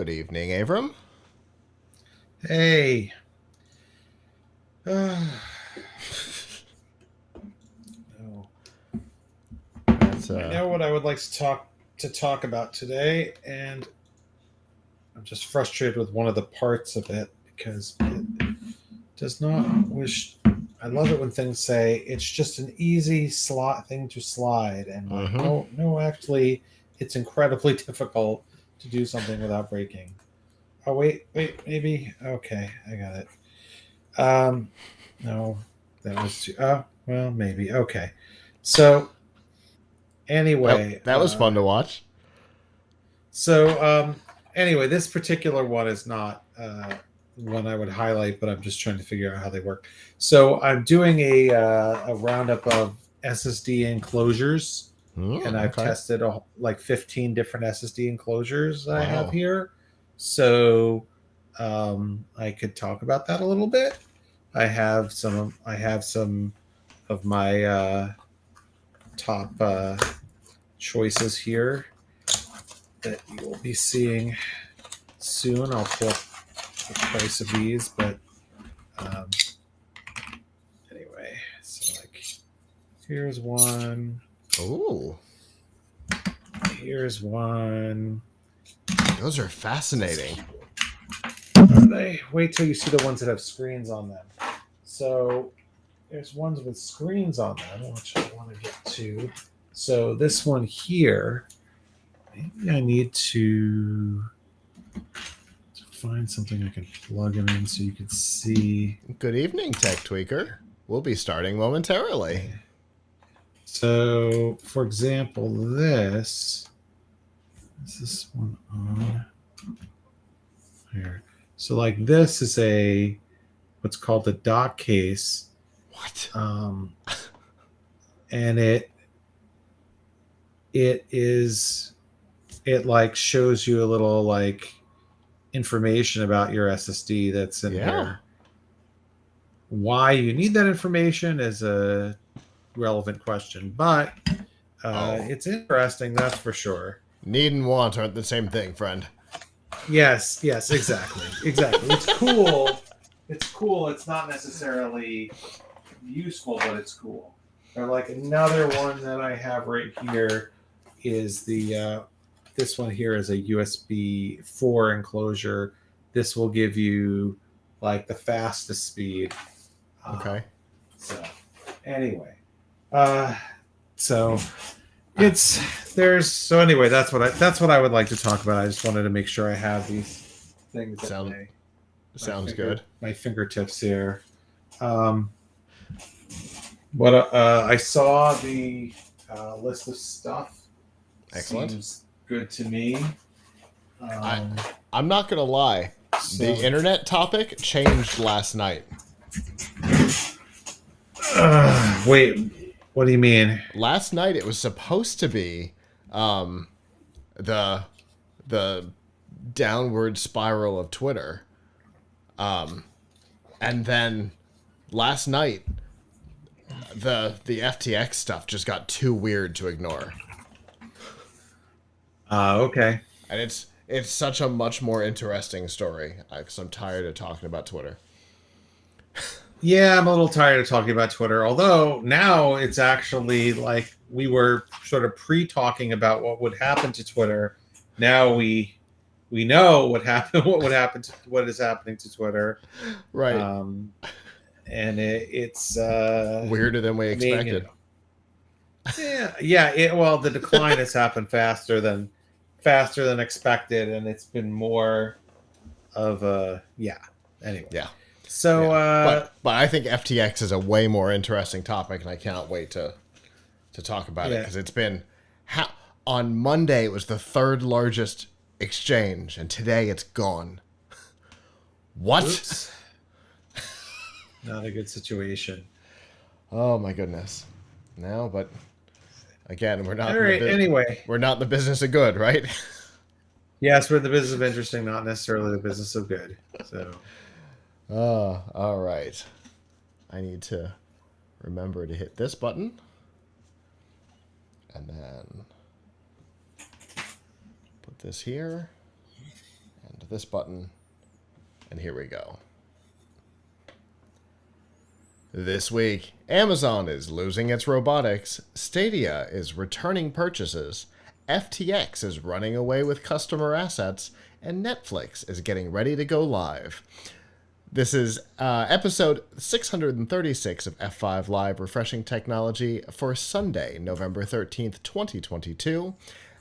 Good evening, Avram. Hey. No. That's I know what I would like to talk about today, and I'm just frustrated with one of the parts of it because it does not wish. I love it when things say it's just an easy slot thing to slide, and like, mm-hmm. no, actually, it's incredibly difficult to do something without breaking. Oh wait, maybe. Okay, I got it. No, that was too. Oh, well, maybe. Okay. So anyway, That was fun to watch. so anyway, this particular one is not one I would highlight, but I'm just trying to figure out how they work. So I'm doing a roundup of SSD enclosures, and I've Okay. tested like 15 different SSD enclosures I have Wow. here. So I could talk about that a little bit. I have some of my top choices here that you will be seeing soon. I'll pull up the price of these, but um, anyway, so like here's one, Ooh. here's one. Those are fascinating. Are they? Wait till you see the ones that have screens on them. So there's ones with screens on them, which I want to get to. So this one here, maybe I need to find something I can plug them in so you can see. Good evening, Tech Tweaker. We'll be starting momentarily. So, for example, this is this one on here. So, like this is a what's called a dock case, What? and it like shows you a little like information about your SSD that's in here. Why you need that information is a relevant question, but it's interesting, that's for sure. Need and want aren't the same thing, friend. Yes, exactly. It's cool. It's cool. It's not necessarily useful, but it's cool. Or like another one that I have right here is the this one here is a USB 4 enclosure. This will give you like the fastest speed. Okay. So anyway, uh, so so anyway, that's what I would like to talk about. I just wanted to make sure I have these things Sounds good. my fingertips here. What I saw the list of stuff. Excellent. Seems good to me. I'm not gonna lie. The internet topic changed last night. Wait, what do you mean? Last night it was supposed to be the downward spiral of Twitter. And then last night the FTX stuff just got too weird to ignore. Okay. And it's such a much more interesting story because I'm tired of talking about Twitter. Yeah, I'm a little tired of talking about Twitter. Although now it's actually like we were sort of pre-talking about what would happen to Twitter. Now we know what happened. What is happening to Twitter? Right. And it's weirder than we expected. Well, the decline has happened faster than expected, and it's been more of a Anyway, yeah. So, but I think FTX is a way more interesting topic, and I cannot wait to talk about it because it's been on Monday it was the third largest exchange, and today it's gone. What? Oops. Not a good situation. Oh my goodness. No, but again, we're not. All right. Anyway, we're not in the business of good, right? Yes, we're in the business of interesting, not necessarily the business of good. So. All right. I need to remember to hit this button. And then put this here. And this button, and here we go. This week, Amazon is losing its robotics, Stadia is returning purchases, FTX is running away with customer assets, and Netflix is getting ready to go live. This is episode 636 of F5 Live Refreshing Technology for Sunday, November 13th, 2022.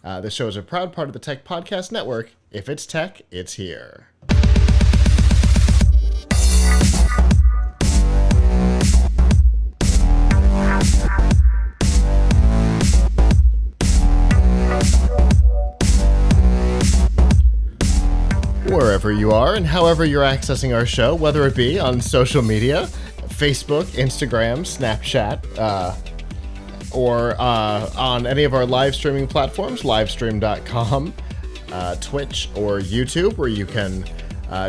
This show is a proud part of the Tech Podcast Network. If it's tech, it's here. Wherever you are and however you're accessing our show, whether it be on social media, Facebook, Instagram, Snapchat, or on any of our live streaming platforms, livestream.com, Twitch, or YouTube, where you can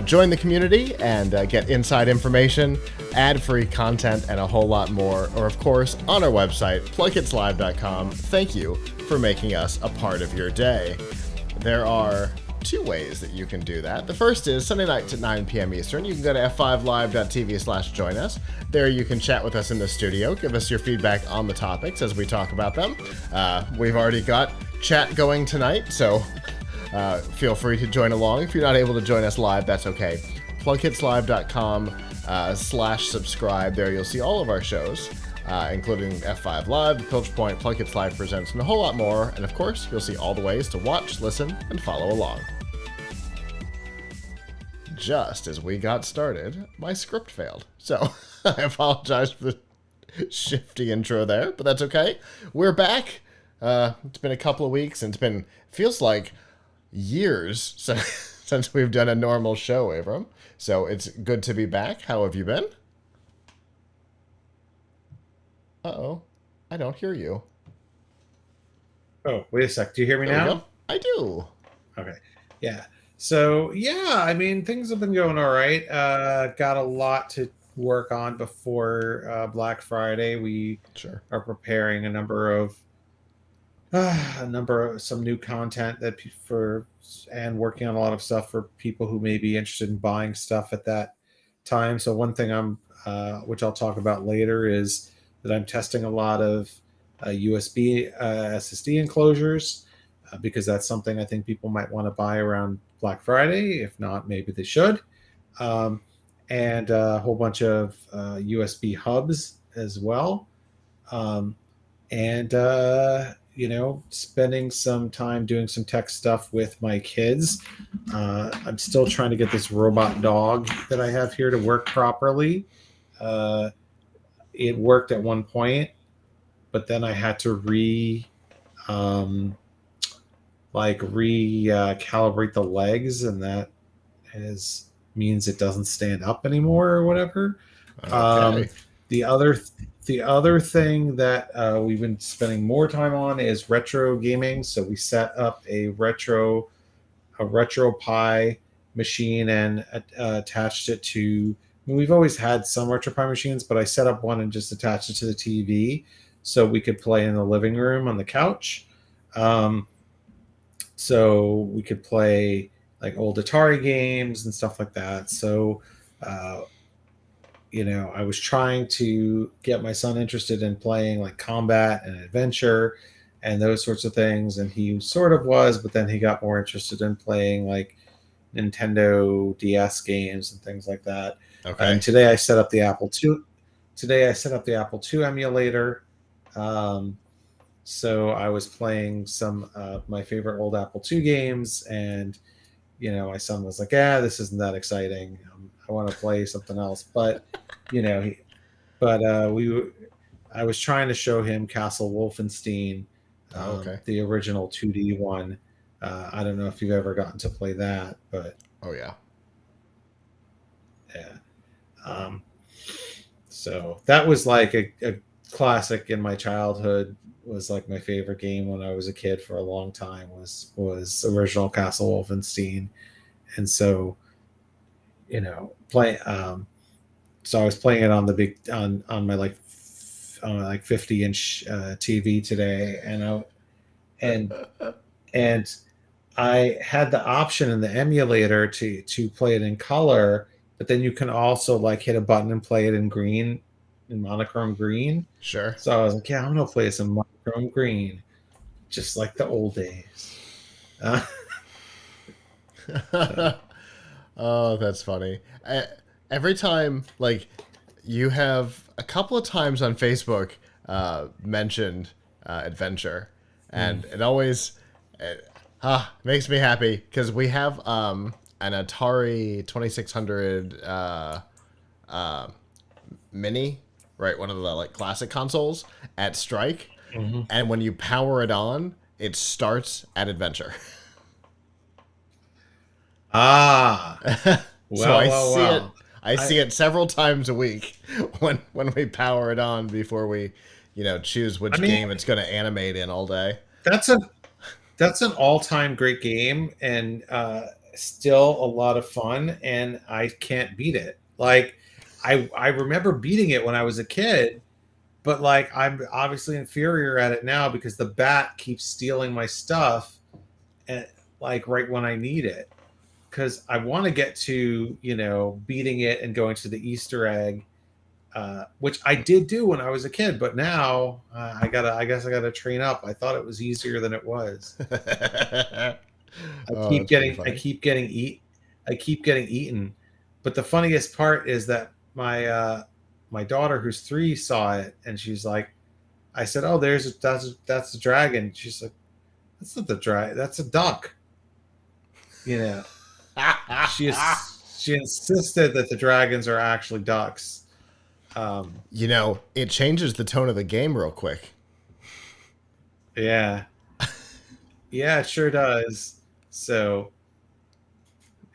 join the community and get inside information, ad-free content, and a whole lot more. Or, of course, on our website, PLUGHITZlive.com. Thank you for making us a part of your day. There are two ways that you can do that. The first is Sunday nights at 9 p.m. Eastern. You can go to f5live.tv/join us. There you can chat with us in the studio, give us your feedback on the topics as we talk about them. We've already got chat going tonight, so feel free to join along. If you're not able to join us live, that's okay. PLUGHITZlive.com/subscribe. There you'll see all of our shows, including F5 Live, Piltch Point, PLUGHITZ Live Presents, and a whole lot more. And of course, you'll see all the ways to watch, listen, and follow along. Just as we got started, my script failed. So I apologize for the shifty intro there, but that's okay. We're back. It's been a couple of weeks, and feels like years since we've done a normal show, Avram. So it's good to be back. How have you been? Uh-oh. I don't hear you. Oh, wait a sec. Do you hear me now? I do. Okay. Yeah. So, yeah, I mean, things have been going all right. Got a lot to work on before Black Friday. We are preparing a number of some new content and working on a lot of stuff for people who may be interested in buying stuff at that time. So one thing which I'll talk about later, is that I'm testing a lot of USB SSD enclosures because that's something I think people might want to buy around Black Friday. If not, maybe they should. And a whole bunch of USB hubs as well. Spending some time doing some tech stuff with my kids. I'm still trying to get this robot dog that I have here to work properly. It worked at one point, but then I had to calibrate the legs, and that means it doesn't stand up anymore or whatever. Okay. The other thing that we've been spending more time on is retro gaming. So we set up a retro Pi machine and attached it to. We've always had some RetroPie machines, but I set up one and just attached it to the TV so we could play in the living room on the couch. So we could play like old Atari games and stuff like that. So, I was trying to get my son interested in playing like combat and adventure and those sorts of things. And he sort of was, but then he got more interested in playing like Nintendo DS games and things like that. Okay. And today I set up the Apple II. Emulator. So I was playing some of my favorite old Apple II games, and my son was like, this isn't that exciting. I want to play something else. But I was trying to show him Castle Wolfenstein, the original 2D one. I don't know if you've ever gotten to play that, but yeah. So that was like a classic in my childhood. Was like my favorite game when I was a kid for a long time was original Castle Wolfenstein. And so so I was playing it on the big on my like 50-inch TV today, and I had the option in the emulator to play it in color, but then you can also like hit a button and play it in green, in monochrome green. Sure. So I was like, yeah, I'm gonna play this in monochrome green, just like the old days. So, Oh, that's funny. Every time, like, you have a couple of times on Facebook mentioned adventure, and it always makes me happy because we have an Atari 2600 mini, right? One of the like classic consoles at Strike, mhm. and when you power it on, it starts at adventure. Ah, So well, well, well. I I see it several times a week when we power it on before we, choose I which mean, game it's going to animate in all day. that's a that's an all-time great game, and still a lot of fun, and I can't beat it. Like I remember beating it when I was a kid, but like I'm obviously inferior at it now because the bat keeps stealing my stuff, and like right when I need it, because I want to get to beating it and going to the Easter egg, which I did do when I was a kid, but now I guess I gotta train up. I thought it was easier than it was. Oh, that's pretty I funny. keep getting eaten. But the funniest part is that my daughter who's 3 saw it, and she's like, I said, "Oh, that's a dragon." She's like, "That's not the dragon. That's a duck." You know, she insisted that the dragons are actually ducks. Um, It changes the tone of the game real quick. yeah, yeah, it sure does. So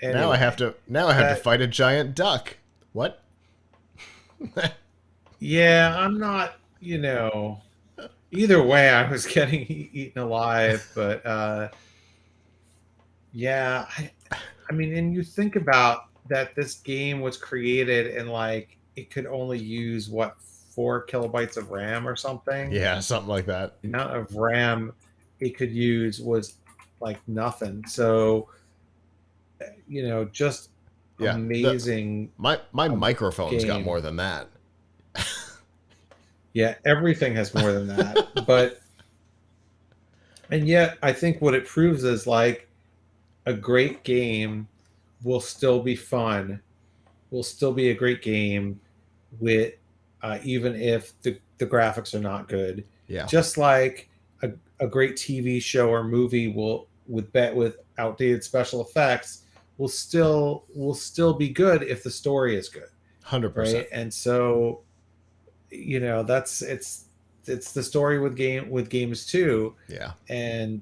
anyway, Now I have to that fight a giant duck. What? yeah, I'm not. Either way, I was getting eaten alive. But yeah, I mean, and you think about that this game was created and like it could only use what 4 kilobytes of RAM or something. Yeah, something like that. The amount of RAM it could use was like nothing. So just Yeah. The amazing my microphone's got game. more than that. Yeah, everything has more than that. But and yet I think what it proves is like a great game will still be fun, will still be a great game with even if the graphics are not good. Yeah. Just like a great TV show or movie will with outdated special effects will still be good if the story is good, 100%. right? And so that's it's the story with games too. Yeah. And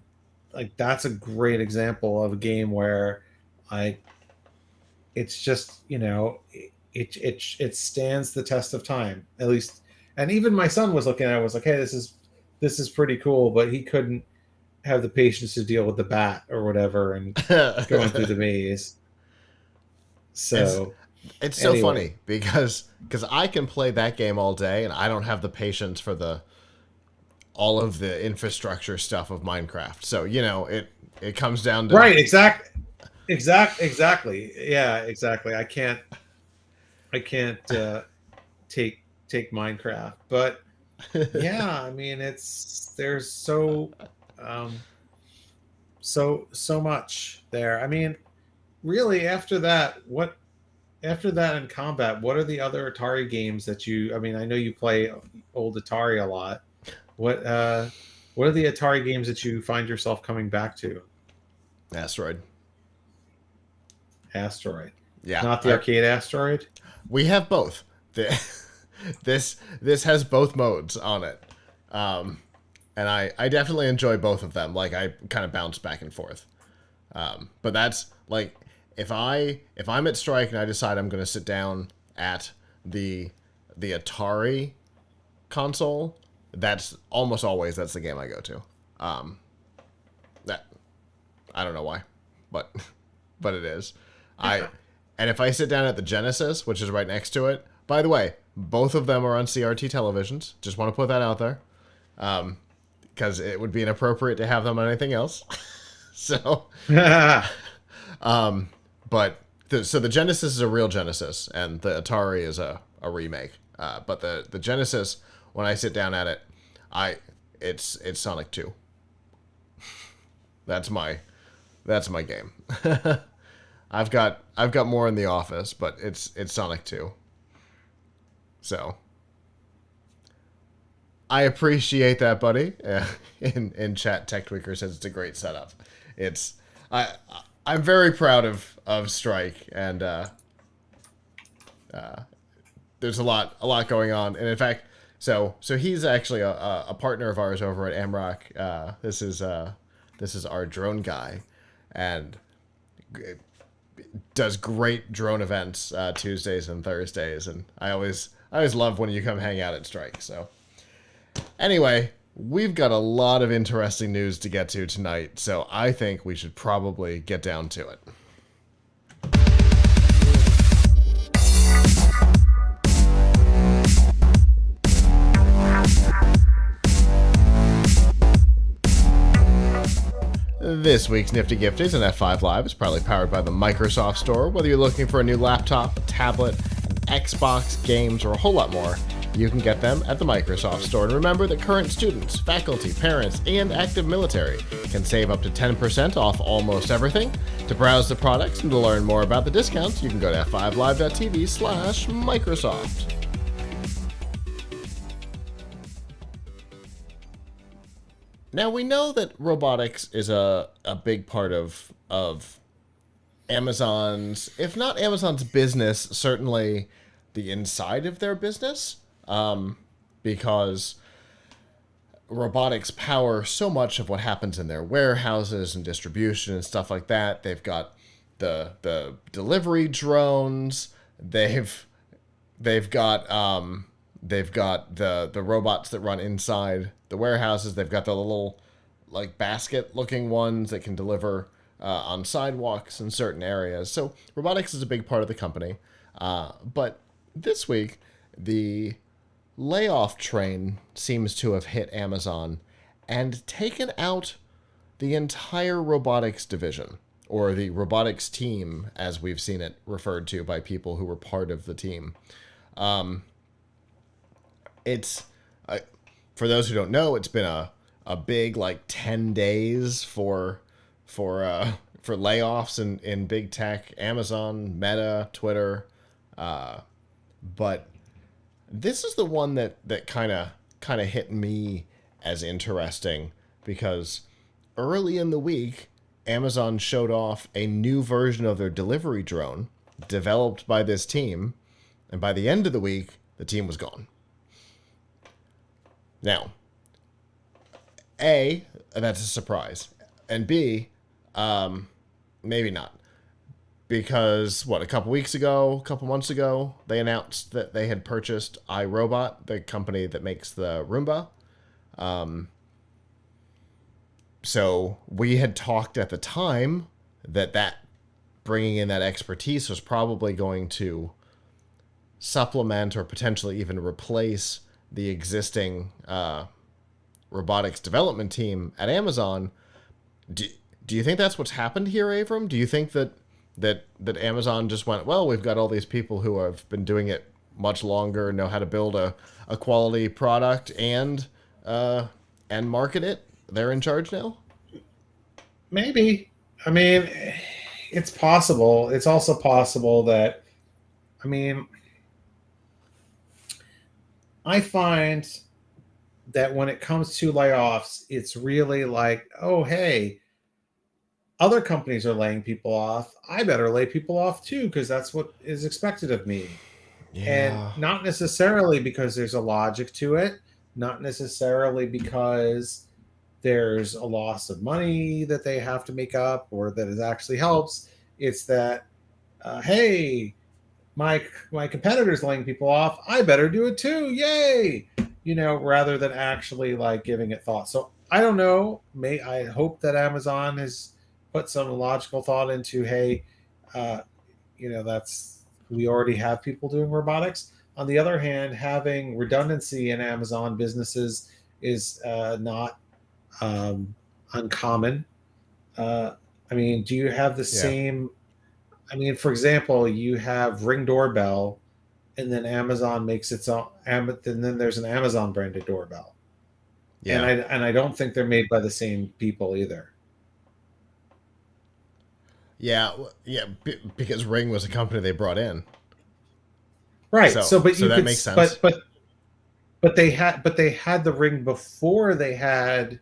like that's a great example of a game where like it's just it stands the test of time, at least. And even my son was looking at it, was like, hey, this is pretty cool, but he couldn't have the patience to deal with the bat or whatever and going through the maze. it's So it's so anyway, funny because I can play that game all day and I don't have the patience for the all of the infrastructure stuff of Minecraft. So, it comes down to right, exactly, yeah, exactly. I can't take Minecraft, but yeah, I mean, there's um, so much there. I mean, really, after that in combat, what are the other Atari games that I mean, I know you play old Atari a lot. What uh, what are the Atari games that you find yourself coming back to? Asteroid. Asteroid, Yeah. not the arcade Asteroid. We have both. The- this has both modes on it. Um and I definitely enjoy both of them. Like I kind of bounce back and forth. But that's like if I'm at Strike and I decide I'm going to sit down at the Atari console, that's almost always that's the game I go to. That I don't know why, but but it is. I and if I sit down at the Genesis, which is right next to it, by the way, both of them are on CRT televisions. Just want to put that out there, because it would be inappropriate to have them on anything else. So, but so the Genesis is a real Genesis, and the Atari is a remake. But the Genesis, when I sit down at it, it's Sonic 2. That's my game. I've got more in the office, but it's Sonic 2. So I appreciate that, buddy. In chat, Tech Tweaker says it's a great setup. I'm very proud of Strike, and there's a lot going on. And in fact, so he's actually a partner of ours over at Amrock. This is our drone guy, and does great drone events Tuesdays and Thursdays, and I always love when you come hang out at Strike. So anyway, we've got a lot of interesting news to get to tonight, so I think we should probably get down to it. This week's Nifty Gifties and F5 Live is proudly powered by the Microsoft Store. Whether you're looking for a new laptop, a tablet, an Xbox, games, or a whole lot more, you can get them at the Microsoft Store. And remember that current students, faculty, parents, and active military can save up to 10% off almost everything. To browse the products and to learn more about the discounts, you can go to f5live.tv/Microsoft. Now, we know that robotics is a big part of Amazon's, if not Amazon's business, certainly the inside of their business, because robotics power so much of what happens in their warehouses and distribution and stuff like that. They've got the delivery drones. They've got the robots that run inside the warehouses. They've got the little like basket looking ones that can deliver on sidewalks in certain areas. So robotics is a big part of the company. But this week, the layoff train seems to have hit Amazon and taken out the entire robotics division, or the robotics team, as we've seen it referred to by people who were part of the team. It's for those who don't know, it's been a big like 10 days for layoffs in big tech, Amazon, Meta, Twitter, but this is the one that kind of hit me as interesting, because early in the week Amazon showed off a new version of their delivery drone developed by this team, and by the end of the week the team was gone. Now, A, that's a surprise. And B, maybe not. Because, a couple months ago, they announced that they had purchased iRobot, the company that makes the Roomba. So we had talked at the time that bringing in that expertise was probably going to supplement or potentially even replace the existing robotics development team at Amazon. Do you think that's what's happened here, Avram? Do you think that Amazon just went, well, we've got all these people who have been doing it much longer, know how to build a quality product and market it? They're in charge now? Maybe. I mean, it's possible. It's also possible that, I find that when it comes to layoffs, it's really like, oh, hey, other companies are laying people off. I better lay people off too, because that's what is expected of me. Yeah. And not necessarily because there's a logic to it, not necessarily because there's a loss of money that they have to make up or that it actually helps. It's that, hey, my competitor's laying people off, I better do it too. Yay! Rather than actually like giving it thought. So I don't know. I hope that Amazon has put some logical thought into, hey, we already have people doing robotics. On the other hand, having redundancy in Amazon businesses is not uncommon. I mean, do you have the Yeah. same? I mean, for example, you have Ring doorbell, and then Amazon makes its own, and then there's an Amazon branded doorbell, Yeah. and I don't think they're made by the same people either. Yeah. Yeah. Because Ring was a company they brought in. Right. So, So, but so you that could, makes sense. but they had the Ring before they had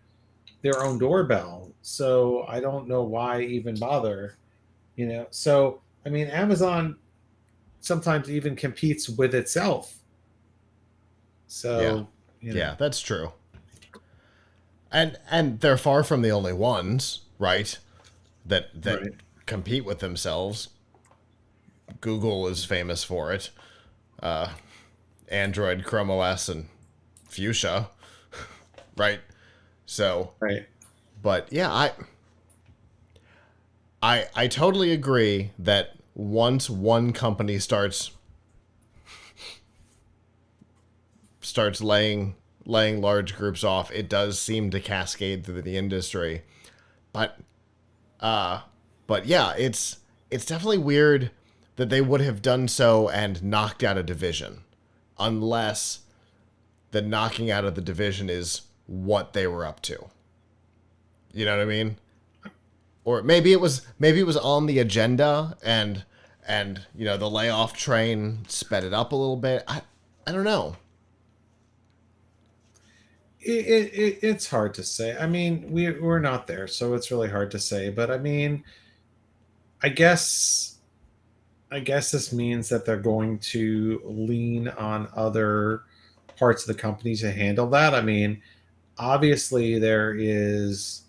their own doorbell. So I don't know why even bother. So I mean, Amazon sometimes even competes with itself. Yeah. So Yeah, that's true. And they're far from the only ones, right? That right, compete with themselves. Google is famous for it. Android, Chrome OS, and Fuchsia, right? So, right. but yeah, I totally agree that once one company starts laying large groups off, it does seem to cascade through the industry. But uh but yeah, it's definitely weird that they would have done so and knocked out a division, unless the knocking out of the division is what they were up to. You know what I mean? Or maybe it was on the agenda, and the layoff train sped it up a little bit. I don't know. It's hard to say. I mean, we're not there, so it's really hard to say. But I mean, I guess I guess this means that they're going to lean on other parts of the company to handle that. I mean, obviously there is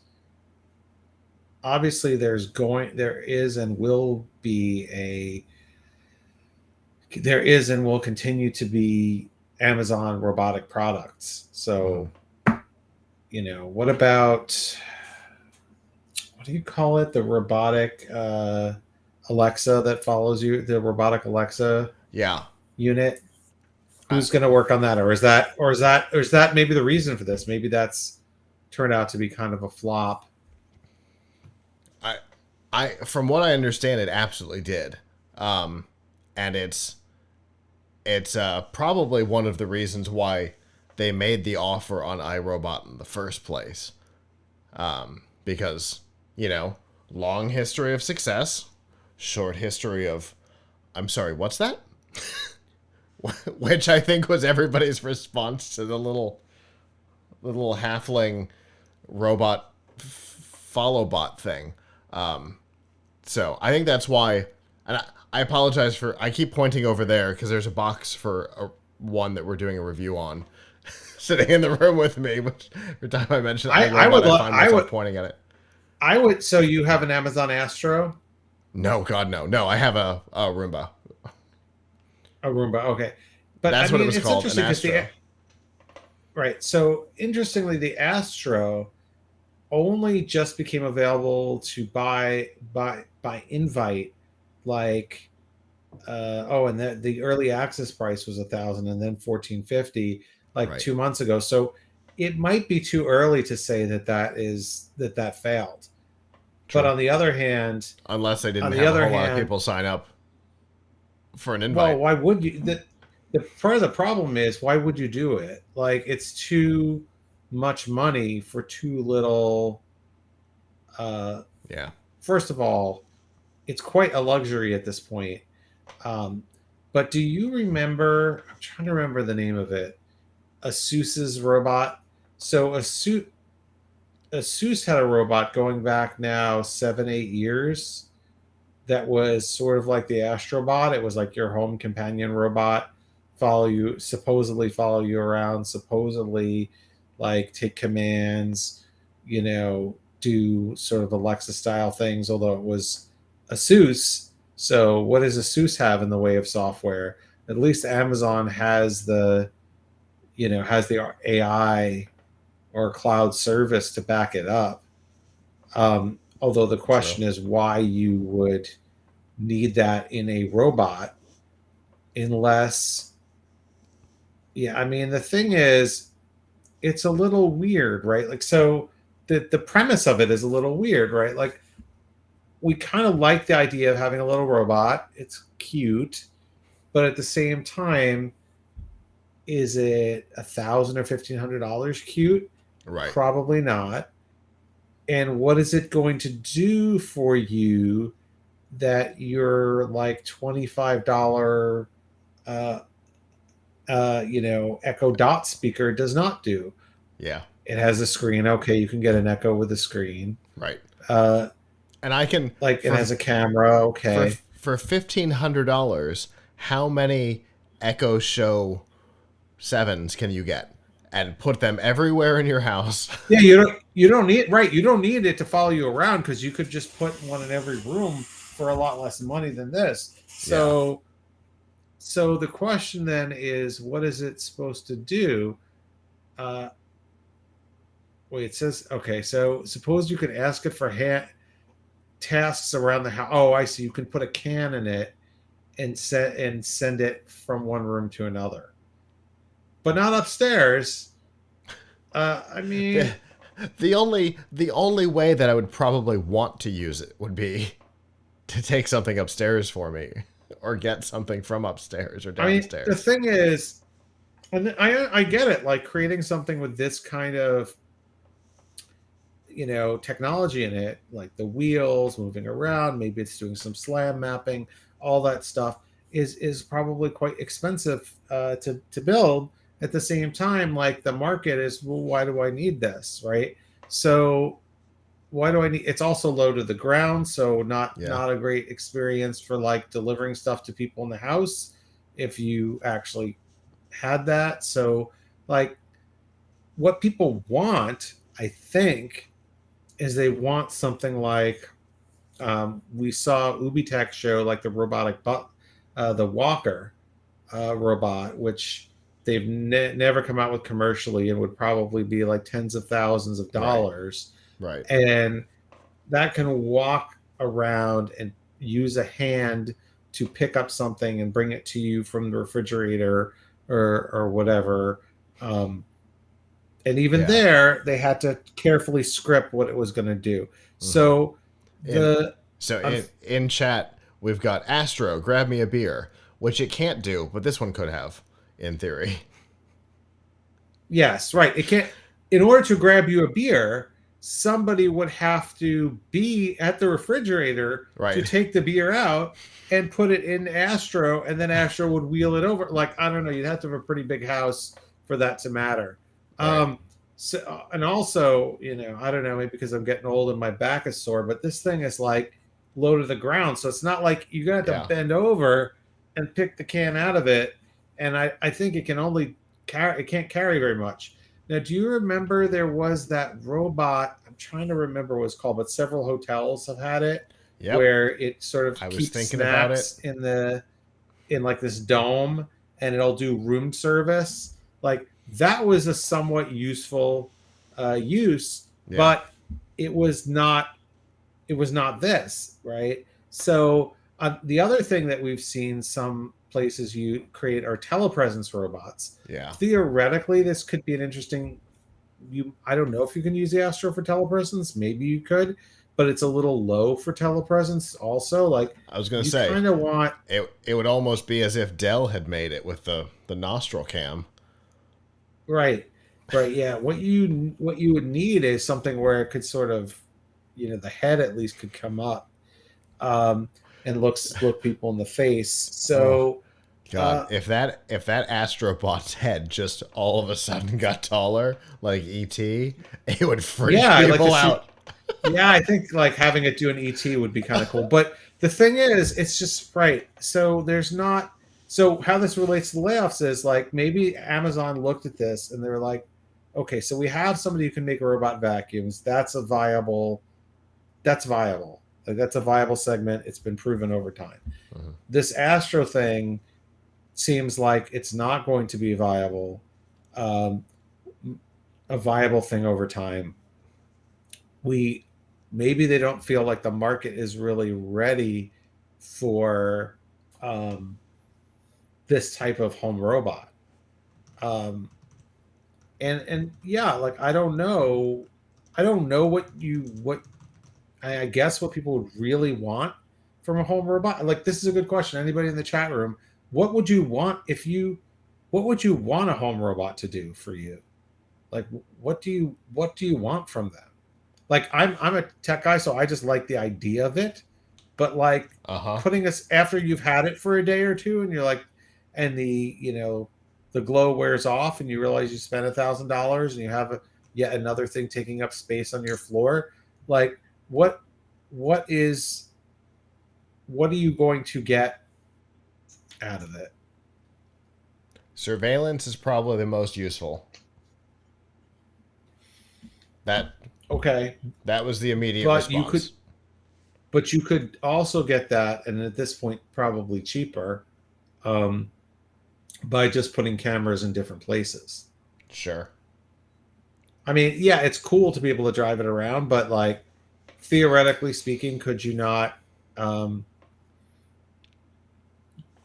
and will be a there is and will continue to be Amazon robotic products. Mhm. So, what about, what do you call it? The robotic Alexa that follows you, the robotic Alexa Yeah. unit. I, Who's going to work on that? Or is that maybe the reason for this? Maybe that's turned out to be kind of a flop. I, from what I understand, it absolutely did. Um, and it's probably one of the reasons why they made the offer on iRobot in the first place. Because long history of success, short history of, I'm sorry, what's that? Which I think was everybody's response to the little halfling robot follow bot thing. So I think that's why, and I apologize for I keep pointing over there because there's a box for one that we're doing a review on, sitting in the room with me. Which every time I mention I iRobot, would I love find myself pointing at it. I would. So you have an Amazon Astro, No, God, no, no. I have a Roomba. a Roomba. Okay, but I That's what it mean, was it's called, an interesting because Astro. right. So interestingly, the Astro only just became available to buy invite, like and the early access price was 1,000 and then 1,450 like Right. 2 months ago. So it might be too early to say that failed. But True. Unless they on didn't the have a other whole lot of hand, people sign up for an well, invite. why would you? The part of the problem is, why would you do it? Like, it's too much money for too little. Uh, Yeah. First of all, it's quite a luxury at this point. Um, but do you remember? I'm trying to remember the name of it. Asus's robot. So Asus had a robot going back now 7-8 years that was sort of like the Astrobot. It was like your home companion robot, supposedly follow you around, supposedly like take commands, do sort of Alexa style things, although it was Asus. So what does Asus have in the way of software? At least Amazon has the AI or cloud service to back it up. Although the True. question is why you would need that in a robot unless, yeah, I mean, the thing is, it's a little weird, right? Like, so the premise of it is a little weird, right? Like we kind of like the idea of having a little robot. It's cute, but at the same time, is it $1,000 or $1,500 cute? Right. Probably not. And what is it going to do for you that your like $25 uh, Echo Dot speaker does not do? Yeah. It has a screen. Okay, you can get an Echo with a screen. Right. Uh, And I can like it has a camera. for Okay. for $1,500, how many Echo Show 7s can you get? And put them everywhere in your house. Yeah, you don't need right. You don't need it to follow you around because you could just put one in every room for a lot less money than this. So, so the question then is, what is it supposed to do? Uh, Wait, it says okay. So suppose you could ask it for tasks around the house. Oh, I see. You can put a can in it and send it from one room to another, but not upstairs. I mean, The only way that I would probably want to use it would be to take something upstairs for me, or get something from upstairs or downstairs. the thing is, and I get it. Like creating something with this kind of technology in it, like the wheels moving around, maybe it's doing some slam mapping, all that stuff is probably quite expensive to build. At the same time, like the market is, well, why do I need this, right? So why do I need? It's also low to the ground, so not a great experience for like delivering stuff to people in the house if you actually had that. So like what people want, I think, is they want something like we saw Ubitech show like the robotic the walker robot, which they've never come out with commercially and would probably be like tens of thousands of dollars. Right. And that can walk around and use a hand to pick up something and bring it to you from the refrigerator or whatever. And even there, they had to carefully script what it was going to do. So in chat, we've got Astro, grab me a beer, which it can't do, but this one could have, in theory. Yes, right. It can't. In order to grab you a beer, somebody would have to be at the refrigerator to take the beer out and put it in Astro, and then Astro would wheel it over. Like, I don't know, you'd have to have a pretty big house for that to matter. Right. So, and also, I don't know, maybe because I'm getting old and my back is sore, but this thing is like low to the ground. So it's not like you got to bend over and pick the can out of it. And I think it can only carry, it can't carry very much. Now, do you remember there was that robot? I'm trying to remember what it's called, but several hotels have had it, where it sort of keeps snacks in like this dome, and it'll do room service. Like that was a somewhat useful use, but it was not this, right? So the other thing that we've seen some places you create are telepresence robots. Theoretically, this could be an interesting. I don't know if you can use the Astro for telepresence. Maybe you could, but it's a little low for telepresence. Also, like I was going to say, kind of want it would almost be as if Dell had made it with the nostril cam. Right. Yeah. What you would need is something where it could sort of, the head at least could come up, and look people in the face. So, God, if that Astrobot's head just all of a sudden got taller, like ET, it would freak people out. Yeah, I think like having it do an ET would be kind of cool. But the thing is, it's just right. So there's not. So how this relates to the layoffs is like maybe Amazon looked at this and they were like, okay, so we have somebody who can make robot vacuums. That's viable. Like that's a viable segment. It's been proven over time. Mm-hmm. This Astro thing seems like it's not going to be viable, a viable thing over time. Maybe they don't feel like the market is really ready for this type of home robot. And yeah, like I don't know I don't know what I guess what people would really want from a home robot. Like, this is a good question. Anybody in the chat room, what would you want what would you want a home robot to do for you? Like, what do you want from them? Like, I'm a tech guy, so I just like the idea of it. But like putting us after you've had it for a day or two, and you're like, and the glow wears off, and you realize you spent $1,000, and you have yet another thing taking up space on your floor. Like, what are you going to get out of it? Surveillance is probably the most useful. That was the immediate response. But you could also get that, and at this point probably cheaper, by just putting cameras in different places. Sure. I mean, yeah, it's cool to be able to drive it around, but like, theoretically speaking, could you not?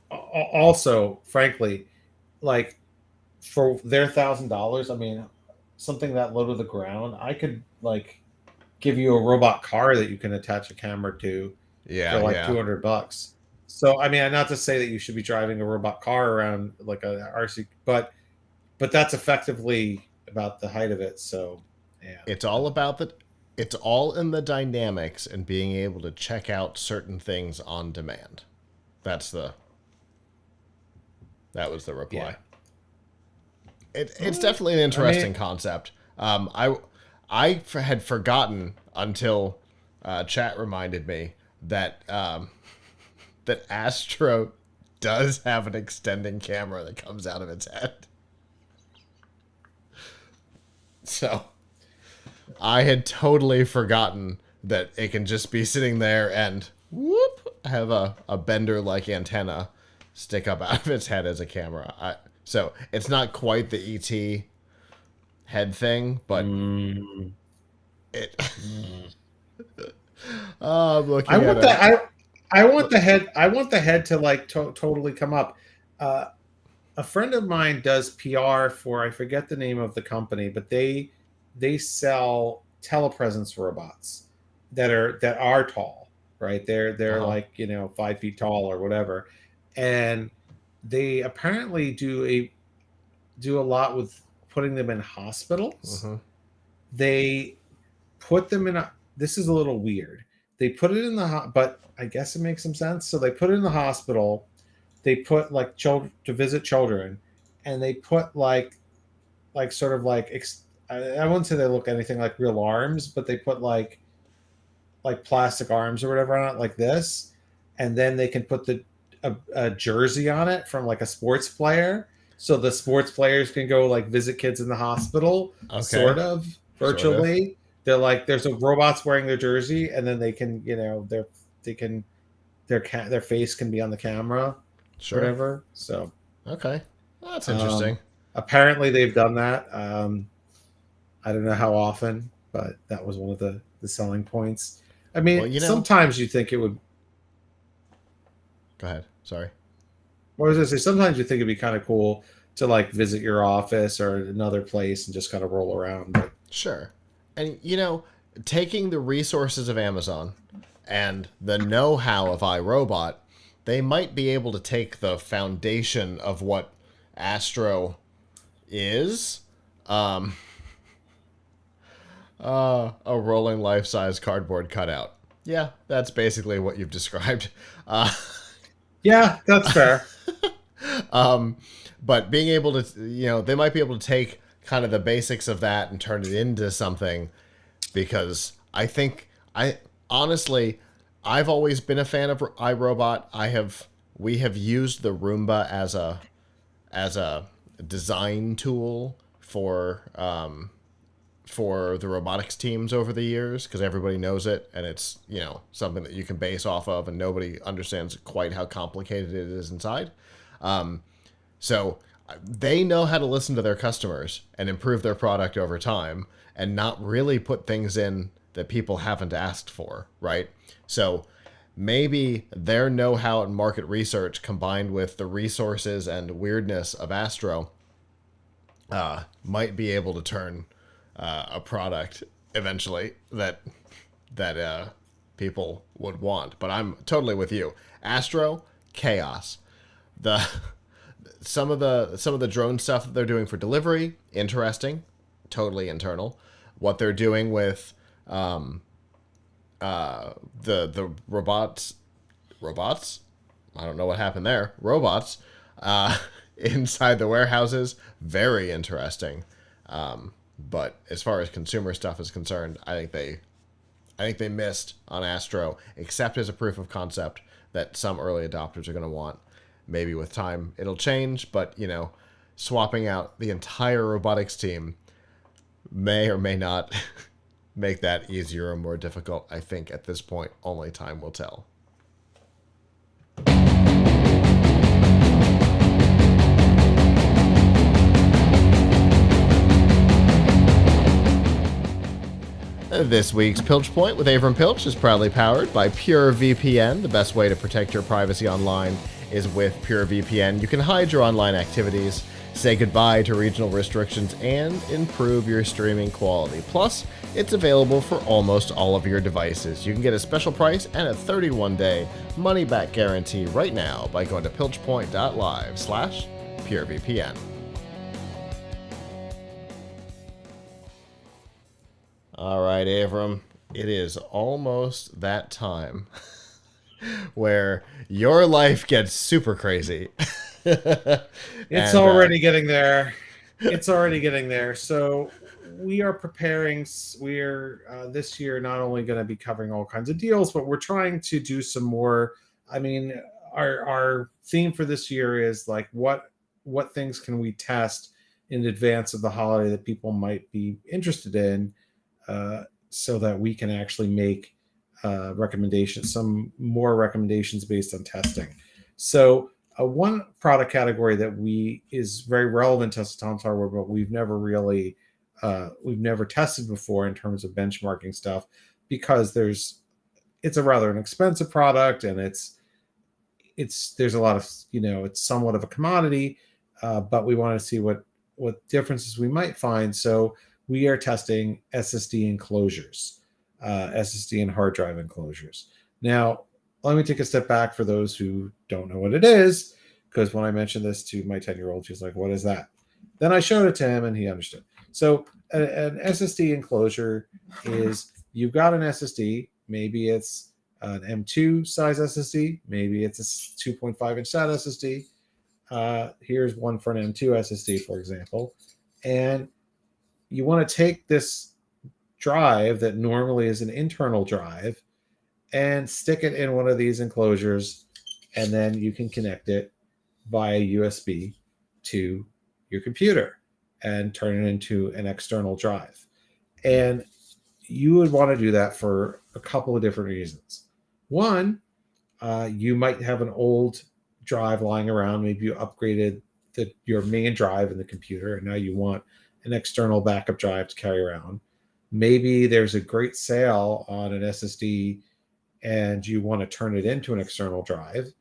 Also, frankly, like, for their $1,000, I mean, something that low to the ground, I could like give you a robot car that you can attach a camera to for like $200. So, I mean, not to say that you should be driving a robot car around like a RC, but that's effectively about the height of it. So, yeah, it's all in the dynamics and being able to check out certain things on demand. That was the reply. Yeah. It's definitely an interesting concept. I had forgotten until chat reminded me that that Astro does have an extending camera that comes out of its head. So I had totally forgotten that it can just be sitting there and whoop, have a bender-like antenna stick up out of its head as a camera. So it's not quite the ET head thing, but it. I'm looking at it. I want the head. I want the head to like totally come up. A friend of mine does PR for, I forget the name of the company, but they sell telepresence robots that are tall, right? They're like 5 feet tall or whatever, and they apparently do a lot with putting them in hospitals. They put them in this is a little weird. They put it in but I guess it makes some sense. So they put it in the hospital. They put like children to visit children, and they put like sort of like I wouldn't say they look anything like real arms, but they put like plastic arms or whatever on it like this, and then they can put a jersey on it from like a sports player, so the sports players can go like visit kids in the hospital, sort of virtually. Sort of. They're like, there's robots wearing their jersey, and then they can their face can be on the camera, whatever. So okay, well, that's interesting. Apparently they've done that. I don't know how often, but that was one of the selling points. I mean, sometimes you think it would. Go ahead. Sorry. What was I say? Sometimes you think it'd be kind of cool to like visit your office or another place and just kind of roll around. But sure. And taking the resources of Amazon and the know-how of iRobot, they might be able to take the foundation of what Astro is, a rolling life-size cardboard cutout. Yeah, that's basically what you've described. Yeah, that's fair. But being able to, they might be able to take kind of the basics of that and turn it into something, because honestly, I've always been a fan of iRobot. We have used the Roomba as a design tool for the robotics teams over the years, because everybody knows it, and it's something that you can base off of, and nobody understands quite how complicated it is inside. So they know how to listen to their customers and improve their product over time, and not really put things in that people haven't asked for, right? So maybe their know-how and market research combined with the resources and weirdness of Astro might be able to turn a product eventually that people would want. But I'm totally with you. Astro, chaos. The some of the drone stuff that they're doing for delivery, interesting, totally internal. What they're doing with the robots, I don't know what happened there. Robots inside the warehouses, very interesting. But as far as consumer stuff is concerned, I think they missed on Astro, except as a proof of concept that some early adopters are going to want. Maybe with time it'll change, but swapping out the entire robotics team may or may not make that easier or more difficult. I think at this point, only time will tell. This week's Piltch Point with Avram Piltch is proudly powered by PureVPN. The best way to protect your privacy online is with PureVPN. You can hide your online activities, say goodbye to regional restrictions, and improve your streaming quality. Plus, it's available for almost all of your devices. You can get a special price and a 31-day money-back guarantee right now by going to piltchpoint.live/PureVPN. All right, Avram, it is almost that time where your life gets super crazy. It's already getting there. It's already getting there. So we are preparing. We're this year not only going to be covering all kinds of deals, but we're trying to do some more. I mean, our theme for this year is like what things can we test in advance of the holiday that people might be interested in. So that we can actually make recommendations, some more recommendations based on testing. So one product category that is very relevant to Tom's hardware, but we've never tested before in terms of benchmarking stuff, because it's a rather inexpensive product, and there's a lot of, it's somewhat of a commodity, but we want to see what differences we might find. So we are testing SSD enclosures, SSD and hard drive enclosures. Now, let me take a step back for those who don't know what it is, because when I mentioned this to my 10-year-old, she's like, what is that? Then I showed it to him and he understood. So an SSD enclosure is, you've got an SSD, maybe it's an M2 size SSD, maybe it's a 2.5 inch SATA SSD. Here's one for an M2 SSD, for example. And you want to take this drive that normally is an internal drive and stick it in one of these enclosures, and then you can connect it via USB to your computer and turn it into an external drive. And you would want to do that for a couple of different reasons. One, you might have an old drive lying around. Maybe you upgraded your main drive in the computer, and now you want an external backup drive to carry around. Maybe there's a great sale on an SSD and you want to turn it into an external drive.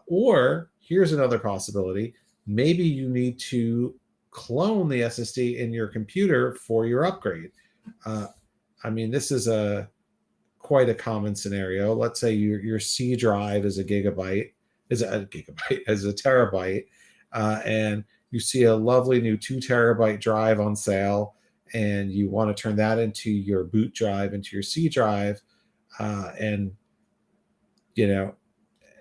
Or here's another possibility. Maybe you need to clone the SSD in your computer for your upgrade. This is quite a common scenario. Let's say your C drive is a terabyte, and you see a lovely new 2 terabyte drive on sale, and you want to turn that into your boot drive, into your C drive.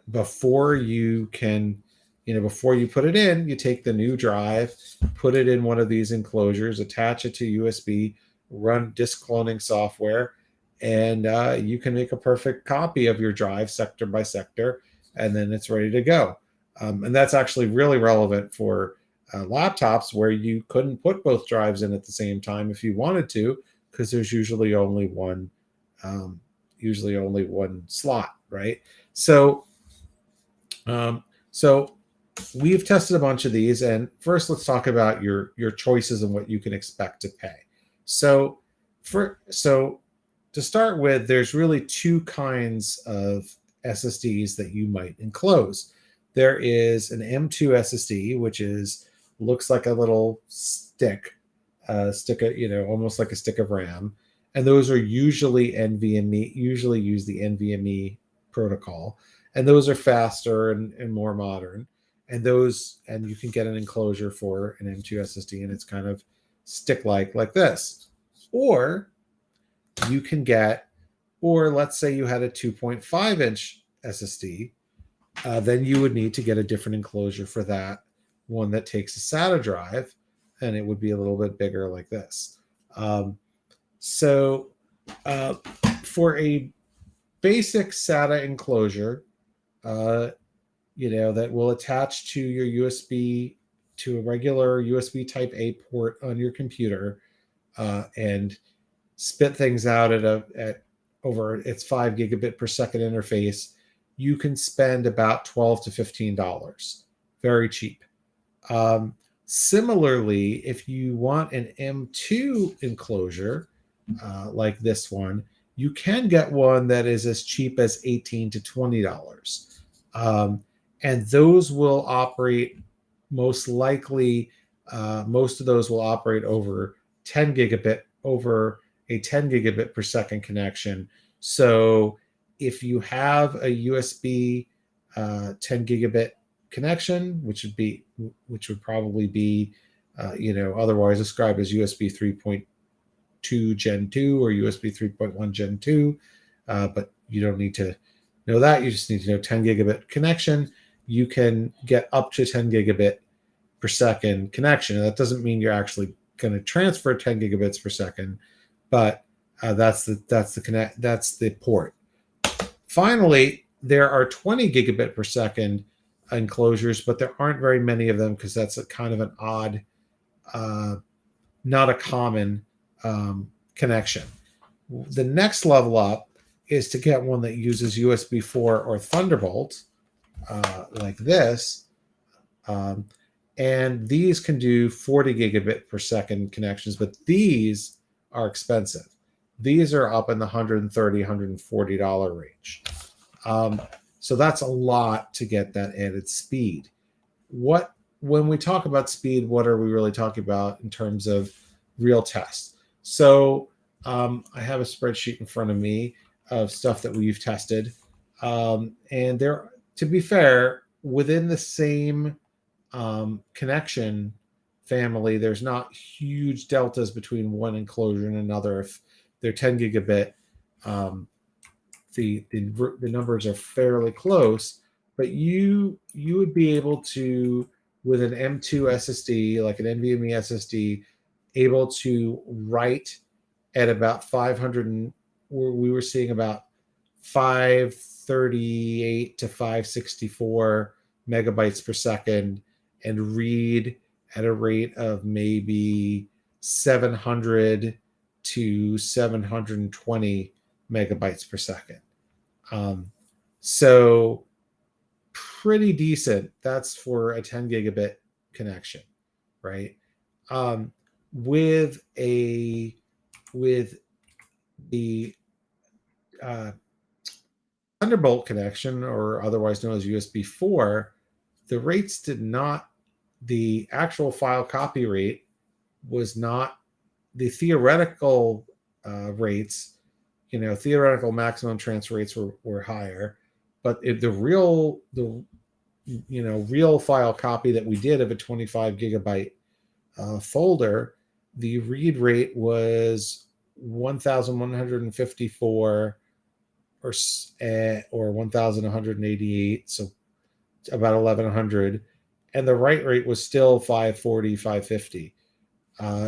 Before you put it in, you take the new drive, put it in one of these enclosures, attach it to USB, run disk cloning software, and you can make a perfect copy of your drive sector by sector, and then it's ready to go. And that's actually really relevant for laptops where you couldn't put both drives in at the same time if you wanted to, because there's usually only one slot, right? So we've tested a bunch of these, and first let's talk about your choices and what you can expect to pay. So to start with, there's really two kinds of SSDs that you might enclose. There is an M2 SSD, which looks like a little stick, almost like a stick of RAM. and those are usually NVMe, usually use the NVMe protocol, and those are faster and more modern. And you can get an enclosure for an M2 SSD, and it's kind of stick like this. Or you can get, or let's say you had a 2.5 inch SSD, then you would need to get a different enclosure for that one that takes a SATA drive, and it would be a little bit bigger like this. So for a basic SATA enclosure, that will attach to your USB, to a regular USB Type A port on your computer, and spit things out at over its 5 gigabit per second interface, you can spend about $12 to $15. Very cheap. Similarly, if you want an M2 enclosure, like this one, you can get one that is as cheap as $18 to $20. And those will operate, most likely, most of those will operate over a 10 gigabit per second connection. So if you have a USB 10 gigabit connection, which would probably be, otherwise described as USB 3.2 Gen 2 or USB 3.1 Gen 2, but you don't need to know that. You just need to know 10 gigabit connection. You can get up to 10 gigabit per second connection. And that doesn't mean you're actually going to transfer 10 gigabits per second, but that's the port. Finally, there are 20 gigabit per second enclosures, but there aren't very many of them because that's a kind of an odd, not a common connection. The next level up is to get one that uses USB 4 or Thunderbolt, like this. And these can do 40 gigabit per second connections, but these are expensive. These are up in the $130, $140 range. So that's a lot to get that added speed. When we talk about speed, what are we really talking about in terms of real tests? So I have a spreadsheet in front of me of stuff that we've tested. And there, to be fair, within the same connection family, there's not huge deltas between one enclosure and another. If they're 10 gigabit, the numbers are fairly close, but you would be able to, with an M2 SSD, like an NVMe SSD, able to write at about 500, we were seeing about 538 to 564 megabytes per second, and read at a rate of maybe 700 to 720 megabytes per second. So pretty decent. That's for a 10 gigabit connection, right? With the Thunderbolt connection, or otherwise known as USB 4, the actual file copy rate was not the theoretical rates. Theoretical maximum transfer rates were higher, but the real file copy that we did of a 25 gigabyte folder, the read rate was 1,154 or 1,188, so about 1,100, and the write rate was still 540, 550.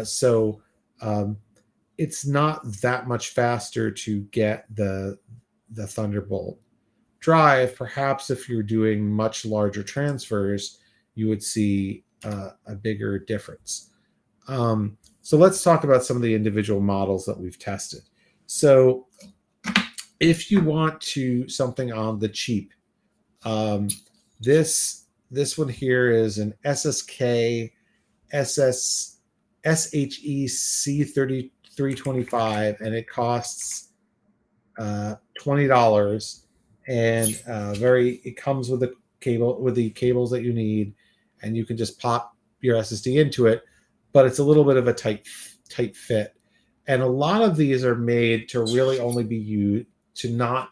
So it's not that much faster to get the Thunderbolt drive. Perhaps if you're doing much larger transfers, you would see a bigger difference. So let's talk about some of the individual models that we've tested. So if you want something on the cheap, this one here is an SSK SHEC 3325, and it costs $20, and it comes with the cables that you need, and you can just pop your SSD into it, but it's a little bit of a tight fit. And a lot of these are made to really only be used to not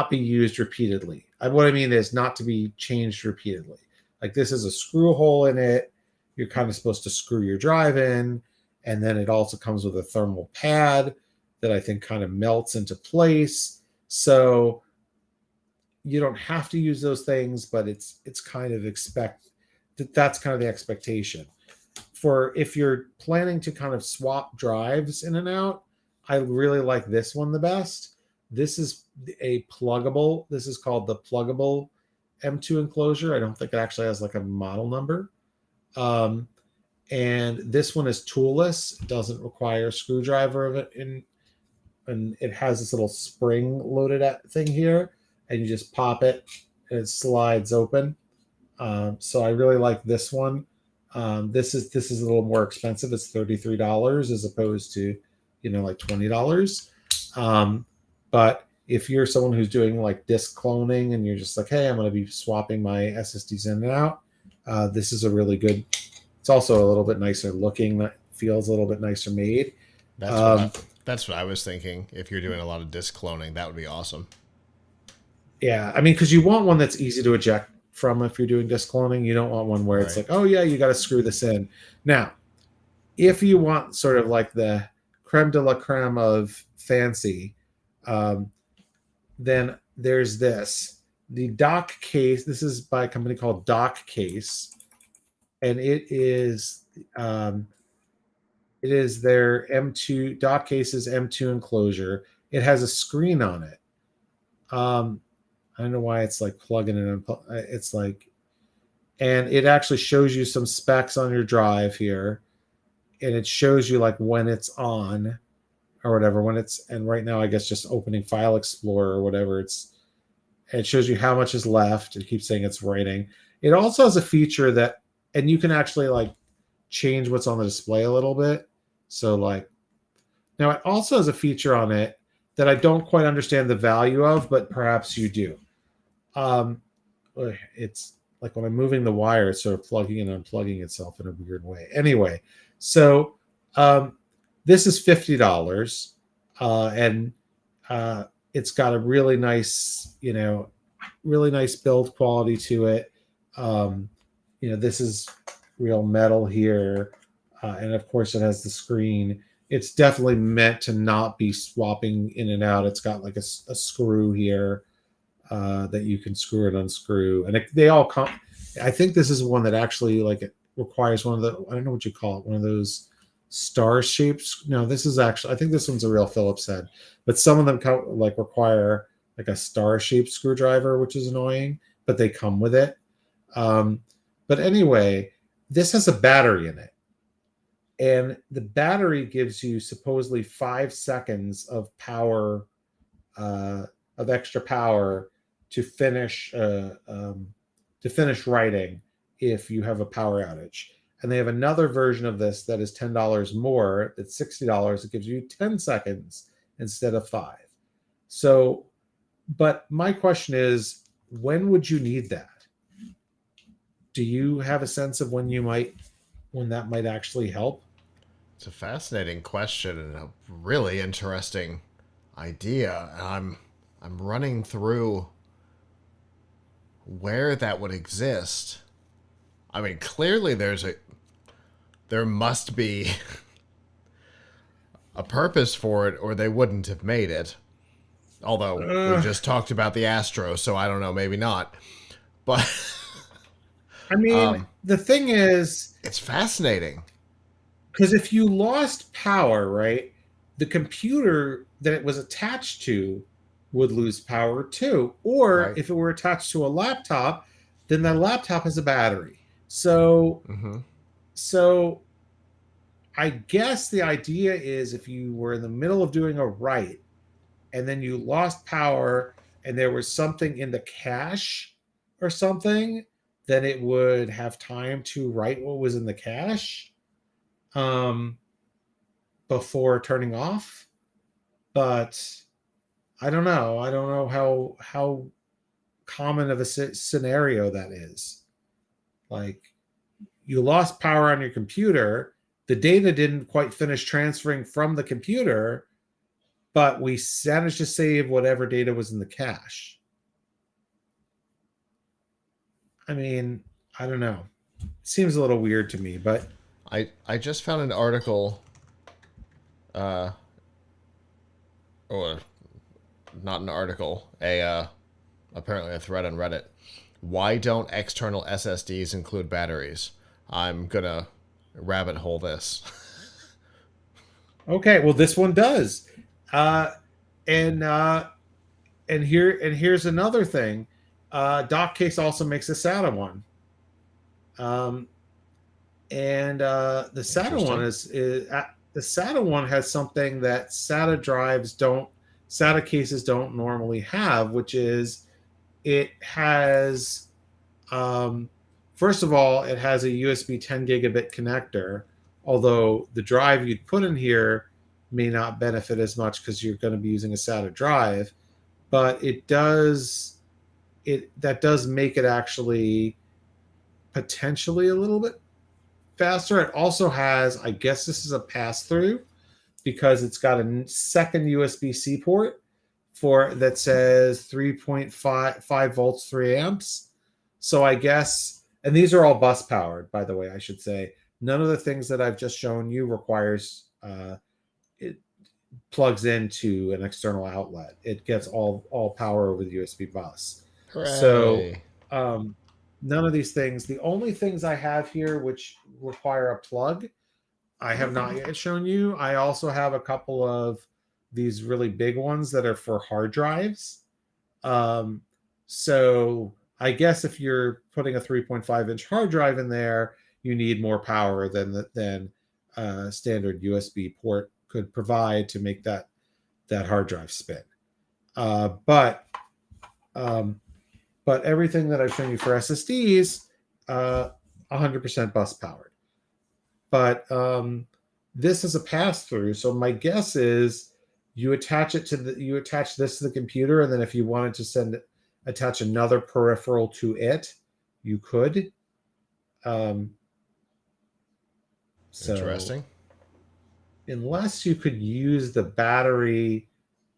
be used repeatedly. What I mean is not to be changed repeatedly. Like this is a screw hole in it. You're kind of supposed to screw your drive in. And then it also comes with a thermal pad that I think kind of melts into place. So you don't have to use those things, but it's kind of that's kind of the expectation. For if you're planning to kind of swap drives in and out, I really like this one the best. This is a pluggable. This is called the pluggable M2 enclosure. I don't think it actually has like a model number. And this one is toolless. It doesn't require a screwdriver of it and it has this little spring loaded thing here, and you just pop it and it slides open. So I really like this one. This is a little more expensive. It's $33 as opposed to, like $20. But if you're someone who's doing like disk cloning and you're just like, hey, I'm going to be swapping my SSDs in and out, this is a really good. It's also a little bit nicer looking. That feels a little bit nicer made. That's what I was thinking. If you're doing a lot of disk cloning, that would be awesome. Yeah, I mean, because you want one that's easy to eject from if you're doing disk cloning. You don't want one where it's like, oh yeah, you got to screw this in. Now, if you want sort of like the creme de la creme of fancy, then there's this. The dock case, this is by a company called Dock Case, and it is their M2 Dock Case's M2 enclosure. It has a screen on it. I don't know why it's like plugging in. It's like, and it actually shows you some specs on your drive here, and it shows you like when it's on or whatever, and right now I guess just opening File Explorer or whatever, it shows you how much is left. It keeps saying it's writing. It also has a feature that, and you can actually like change what's on the display a little bit. So like, now it also has a feature on it that I don't quite understand the value of, but perhaps you do. It's like when I'm moving the wire, it's sort of plugging and unplugging itself in a weird way. Anyway, so this is $50, and it's got a really nice, really nice build quality to it. This is real metal here, and of course it has the screen. It's definitely meant to not be swapping in and out. It's got like a screw here that you can screw and unscrew, and they all come. I think this is one that actually like it requires one of the, I don't know what you call it, one of those star shapes. No, this is actually, I think this one's a real Phillips head, but some of them like require like a star shaped screwdriver, which is annoying, but they come with it. But anyway, this has a battery in it, and the battery gives you supposedly 5 seconds of power, of extra power to finish writing if you have a power outage. And they have another version of this that is $10 more. It's $60. It gives you 10 seconds instead of 5. So, but my question is, when would you need that? Do you have a sense of when that might actually help? It's a fascinating question and a really interesting idea. I'm running through where that would exist. I mean, clearly there must be a purpose for it, or they wouldn't have made it. Although we just talked about the Astro, so I don't know, maybe not. But I mean, the thing is, it's fascinating. Because if you lost power, right, the computer that it was attached to would lose power too. Or right. If it were attached to a laptop, then that laptop has a battery. So, so I guess the idea is if you were in the middle of doing a write and then you lost power and there was something in the cache or something, then it would have time to write what was in the cache before turning off. But I don't know. I don't know how common of a scenario that is. Like, you lost power on your computer, the data didn't quite finish transferring from the computer, but we managed to save whatever data was in the cache. I mean, I don't know. It seems a little weird to me, but I just found an article, or not an article, apparently a thread on Reddit. Why don't external SSDs include batteries? I'm gonna rabbit hole this. okay, well this one does. And here's another thing. DocCase also makes a SATA one. The SATA one the SATA one has something that SATA cases don't normally have, which is it has, first of all, it has a USB 10 gigabit connector, although the drive you'd put in here may not benefit as much because you're going to be using a SATA drive, but that does make it actually potentially a little bit faster. It also has, I guess this is a pass-through because it's got a second USB-C port that says 3.5 volts, 3 amps. So I guess, and these are all bus powered, by the way, I should say. None of the things that I've just shown you requires, it plugs into an external outlet. It gets all power over the USB bus. Hooray. So none of these things. The only things I have here which require a plug, I have not yet shown you. I also have a couple of these really big ones that are for hard drives. So I guess if you're putting a 3.5-inch hard drive in there, you need more power than a standard USB port could provide to make that hard drive spin. But everything that I've shown you for SSDs, 100% bus powered. But this is a pass through. So my guess is you attach this to the computer, and then if you wanted to attach another peripheral to it, you could. Interesting. Unless you could use the battery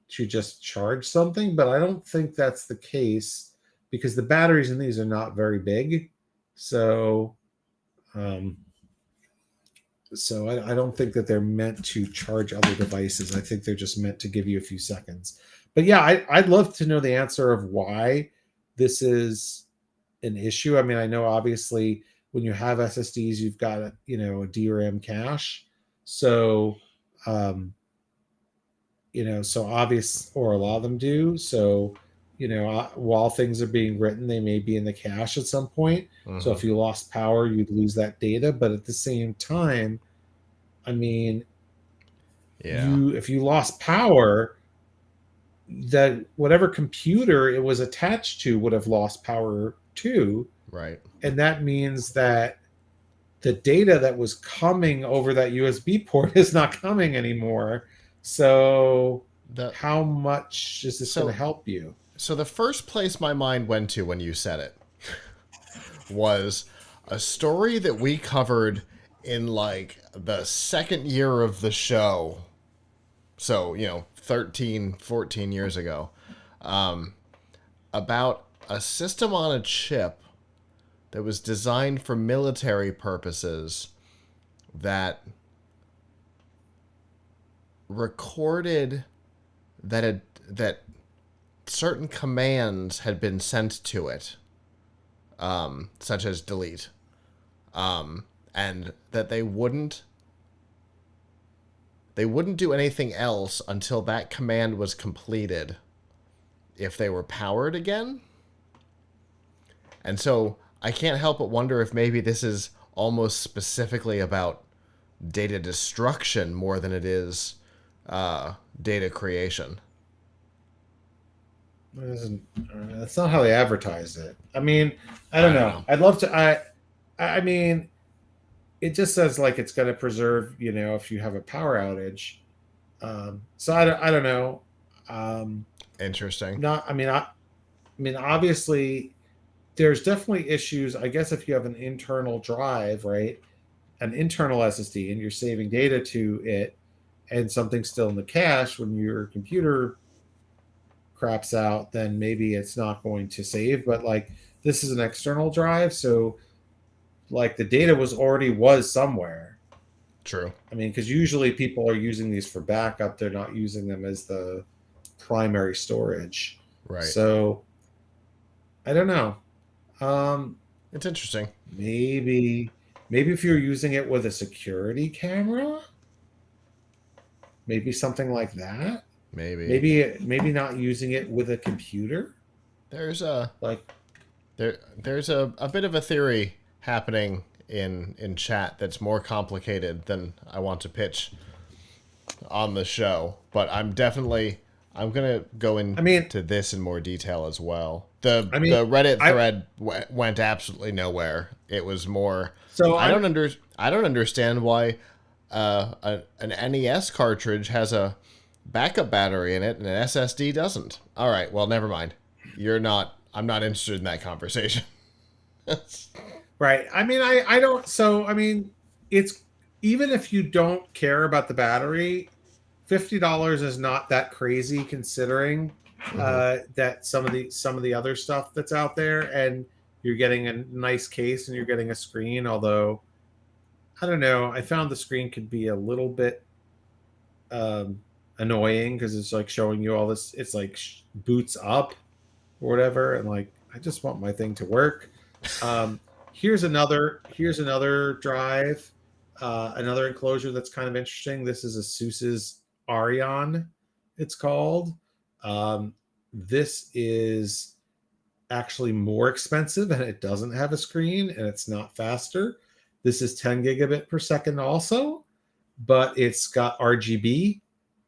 to just charge something, but I don't think that's the case because the batteries in these are not very big. So I don't think that they're meant to charge other devices. I think they're just meant to give you a few seconds. But yeah, I'd love to know the answer of why this is an issue. I mean, I know obviously when you have SSDs, you've got a DRAM cache. So, so obvious, or a lot of them do. So, while things are being written, they may be in the cache at some point. Mm-hmm. So if you lost power, you'd lose that data. But at the same time, I mean, if you lost power, that whatever computer it was attached to would have lost power too. Right. And that means that the data that was coming over that USB port is not coming anymore. So how much is this going to help you? So the first place my mind went to when you said it was a story that we covered in like the second year of the show. So, 13, 14 years ago, about a system on a chip that was designed for military purposes that recorded that certain commands had been sent to it, such as delete, and that they wouldn't do anything else until that command was completed if they were powered again. And so I can't help but wonder if maybe this is almost specifically about data destruction more than it is data creation. That's not how they advertise it. I mean, I don't know. I'd love to. I mean, it just says like it's going to preserve, if you have a power outage. So I don't know. Interesting. I mean, obviously, there's definitely issues. I guess if you have an internal drive, right? an internal SSD and you're saving data to it, and something's still in the cache when your computer craps out, then maybe it's not going to save. But like this is an external drive, so like the data was somewhere. True. I mean, because usually people are using these for backup, they're not using them as the primary storage. Right. So I don't know. It's interesting. Maybe if you're using it with a security camera, maybe something like that. Maybe not using it with a computer. There's a bit of a theory happening in chat that's more complicated than I want to pitch on the show, but I'm gonna go into this in more detail as well. The Reddit thread went absolutely nowhere. It was more. So I don't understand why an NES cartridge has a backup battery in it and an SSD doesn't. All right, well, never mind. I'm not interested in that conversation. Right. I mean, I don't. So I mean, it's even if you don't care about the battery, $50 is not that crazy considering that some of the other stuff that's out there, and you're getting a nice case and you're getting a screen. Although I don't know, I found the screen could be a little bit annoying because it's like showing you all this. It's like boots up or whatever, and like I just want my thing to work. Here's another drive, another enclosure that's kind of interesting. This is ASUS's Arion, it's called. This is actually more expensive and it doesn't have a screen and it's not faster. This is 10 gigabit per second also, but it's got RGB.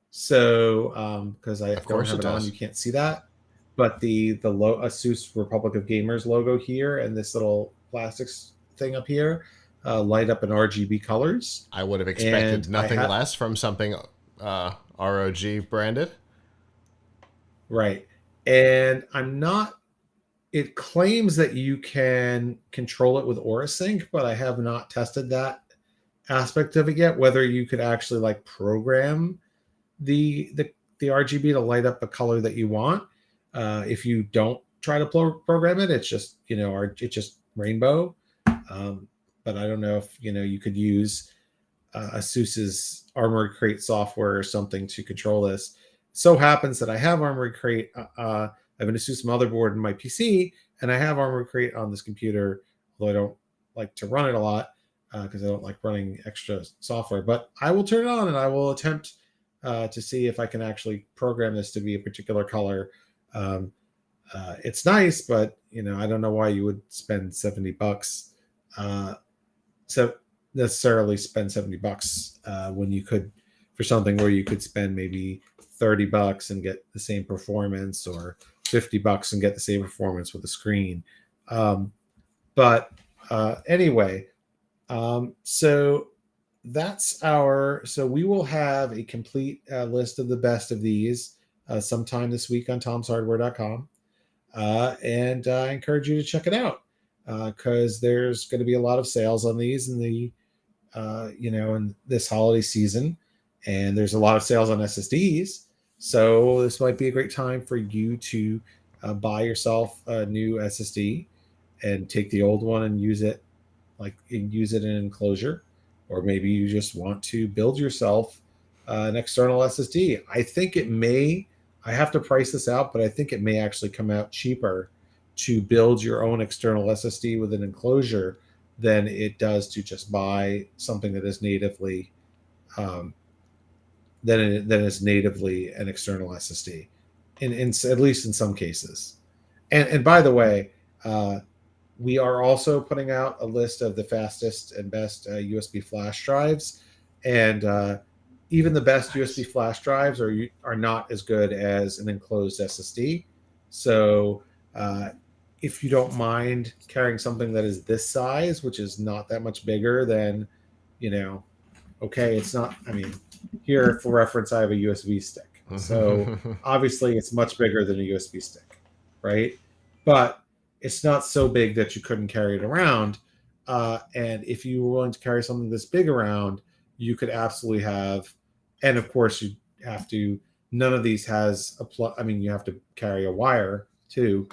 So because I don't have it on, you can't see that. But the ASUS Republic of Gamers logo here and this little plastics thing up here light up in RGB colors. I would have expected nothing less from something ROG branded. Right. And it claims that you can control it with AuraSync, but I have not tested that aspect of it yet, whether you could actually like program the RGB to light up the color that you want. If you don't try to program it, it's just, it's just rainbow. But I don't know if, you could use ASUS's Armoury Crate software or something to control this. So happens that I have Armoury Crate. I have an ASUS motherboard in my PC, and I have Armoury Crate on this computer, although I don't like to run it a lot because I don't like running extra software. But I will turn it on, and I will attempt to see if I can actually program this to be a particular color. It's nice, but I don't know why you would spend $70 so necessarily spend $70 when you could for something where you could spend maybe $30 and get the same performance, or $50 and get the same performance with a screen. But anyway, so we will have a complete list of the best of these sometime this week on tomshardware.com. And I encourage you to check it out because there's going to be a lot of sales on these in the, in this holiday season. And there's a lot of sales on SSDs. So this might be a great time for you to buy yourself a new SSD and take the old one and use it in an enclosure. Or maybe you just want to build yourself an external SSD. I have to price this out, but I think it may actually come out cheaper to build your own external SSD with an enclosure than it does to just buy something that is natively natively an external SSD, in at least in some cases. And by the way, we are also putting out a list of the fastest and best USB flash drives, and even the best USB flash drives are not as good as an enclosed SSD. So if you don't mind carrying something that is this size, which is not that much bigger than, okay, it's not, here for reference, I have a USB stick. So obviously it's much bigger than a USB stick, right? But it's not so big that you couldn't carry it around. And if you were willing to carry something this big around, you could absolutely have, and of course you have to, none of these has a plug. I mean, you have to carry a wire too.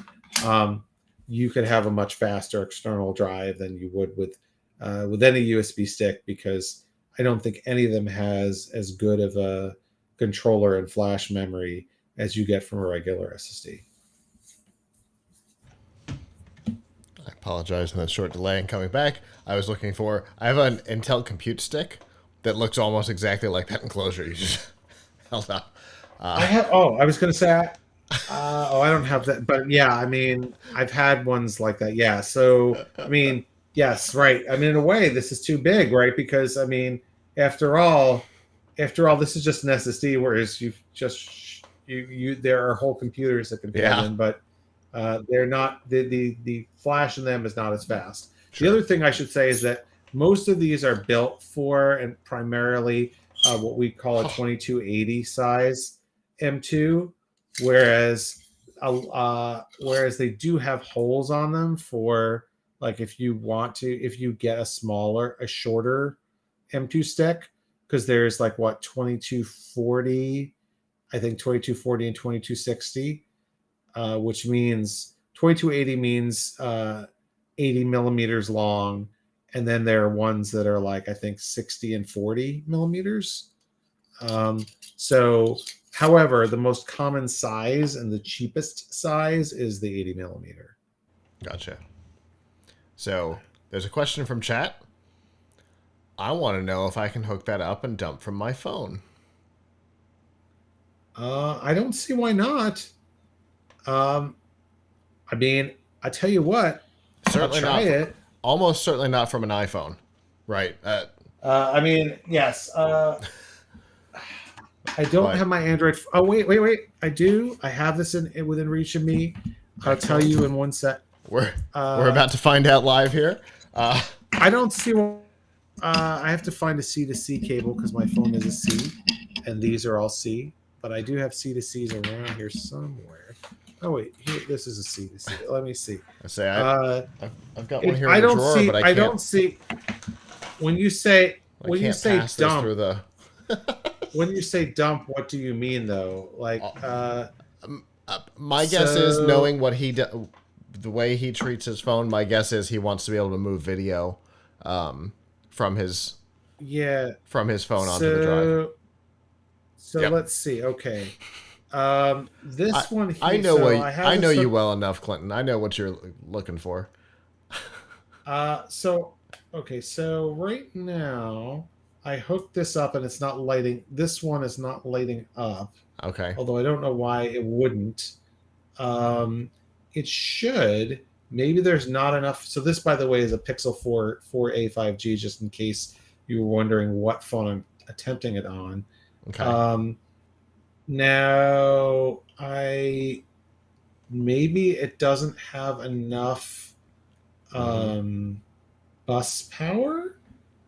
You could have a much faster external drive than you would with any USB stick, because I don't think any of them has as good of a controller and flash memory as you get from a regular SSD. I apologize for that short delay in coming back. I was looking for, I have an Intel Compute stick that looks almost exactly like that enclosure you just held up. I have, I was going to say, I don't have that, but yeah, I mean, I've had ones like that. Yeah. So, I mean, yes, right. I mean, in a way, this is too big, right? Because, I mean, after all, this is just an SSD, whereas there are whole computers that can fit in, but they're not, the flash in them is not as fast. Sure. The other thing I should say is that most of these are built for, and primarily what we call a 2280 size M2, whereas they do have holes on them for, like, if you get a shorter M2 stick, because there's like 2240, I think 2240 and 2260, which means 2280 means 80 millimeters long, and then there are ones that are like, I think 60 and 40 millimeters. So, however, the most common size and the cheapest size is the 80 millimeter. Gotcha. So there's a question from chat. I want to know if I can hook that up and dump from my phone. I don't see why not. I mean, I tell you what, certainly I'll try it. Almost certainly not from an iPhone, right? I mean, yes. I don't have my Android. Oh, wait. I do. I have this within reach of me. I'll tell you in one sec. We're about to find out live here. I don't see. I have to find a C-to-C cable because my phone is a C, and these are all C. But I do have C-to-Cs around here somewhere. Oh wait, here, this is a C-to-C. Let me see. I've got one here in the drawer, but I don't see. When you say dump, through the... when you say dump, what do you mean though? Like, my guess is, knowing what the way he treats his phone, my guess is he wants to be able to move video from his phone onto the drive. So let's see. Okay. This one here. I know you well enough, Clinton. I know what you're looking for. So right now I hooked this up and it's not lighting. This one is not lighting up. Okay. Although I don't know why it wouldn't. It should. Maybe there's not enough. So this, by the way, is a Pixel 4a 5G, just in case you were wondering what phone I'm attempting it on. Okay. Now, maybe it doesn't have enough bus power,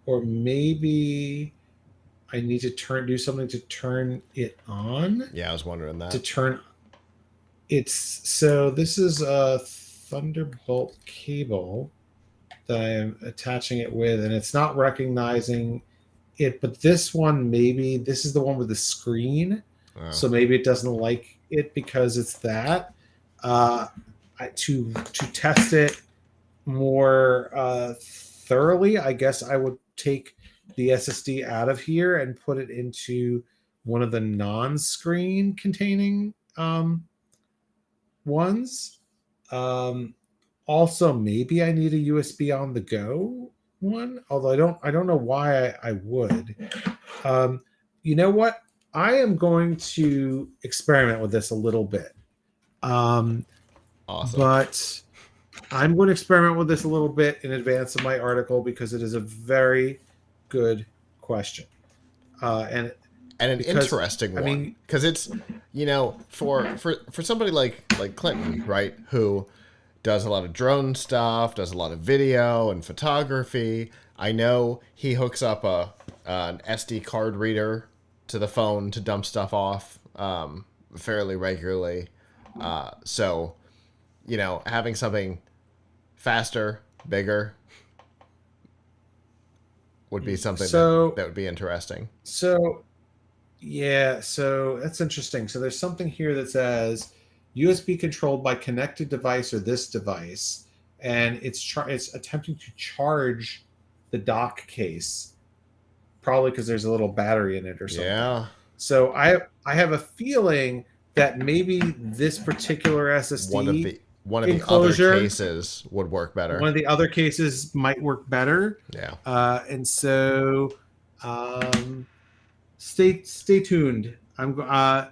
or maybe I need to do something to turn it on. Yeah, I was wondering that. So this is a Thunderbolt cable that I am attaching it with, and it's not recognizing it, but this one, maybe this is the one with the screen. Oh. So maybe it doesn't like it because it's that. To test it more thoroughly, I guess I would take the SSD out of here and put it into one of the non-screen containing ones. Also, maybe I need a USB on the go one, although I don't know why I would. You know what? I am going to experiment with this a little bit. Awesome. But I'm going to experiment with this a little bit in advance of my article because it is a very good question. And an interesting one. Because it's, for somebody like Clinton, right, who does a lot of drone stuff, does a lot of video and photography. I know he hooks up an SD card reader to the phone to dump stuff off fairly regularly. So, having something faster, bigger, would be something that would be interesting. So yeah, so that's interesting. So there's something here that says USB controlled by connected device or this device, and it's attempting to charge the dock case, probably because there's a little battery in it or something. Yeah. So I have a feeling that maybe this particular SSD one of the enclosure, other cases would work better. One of the other cases might work better. Yeah. And so stay tuned. The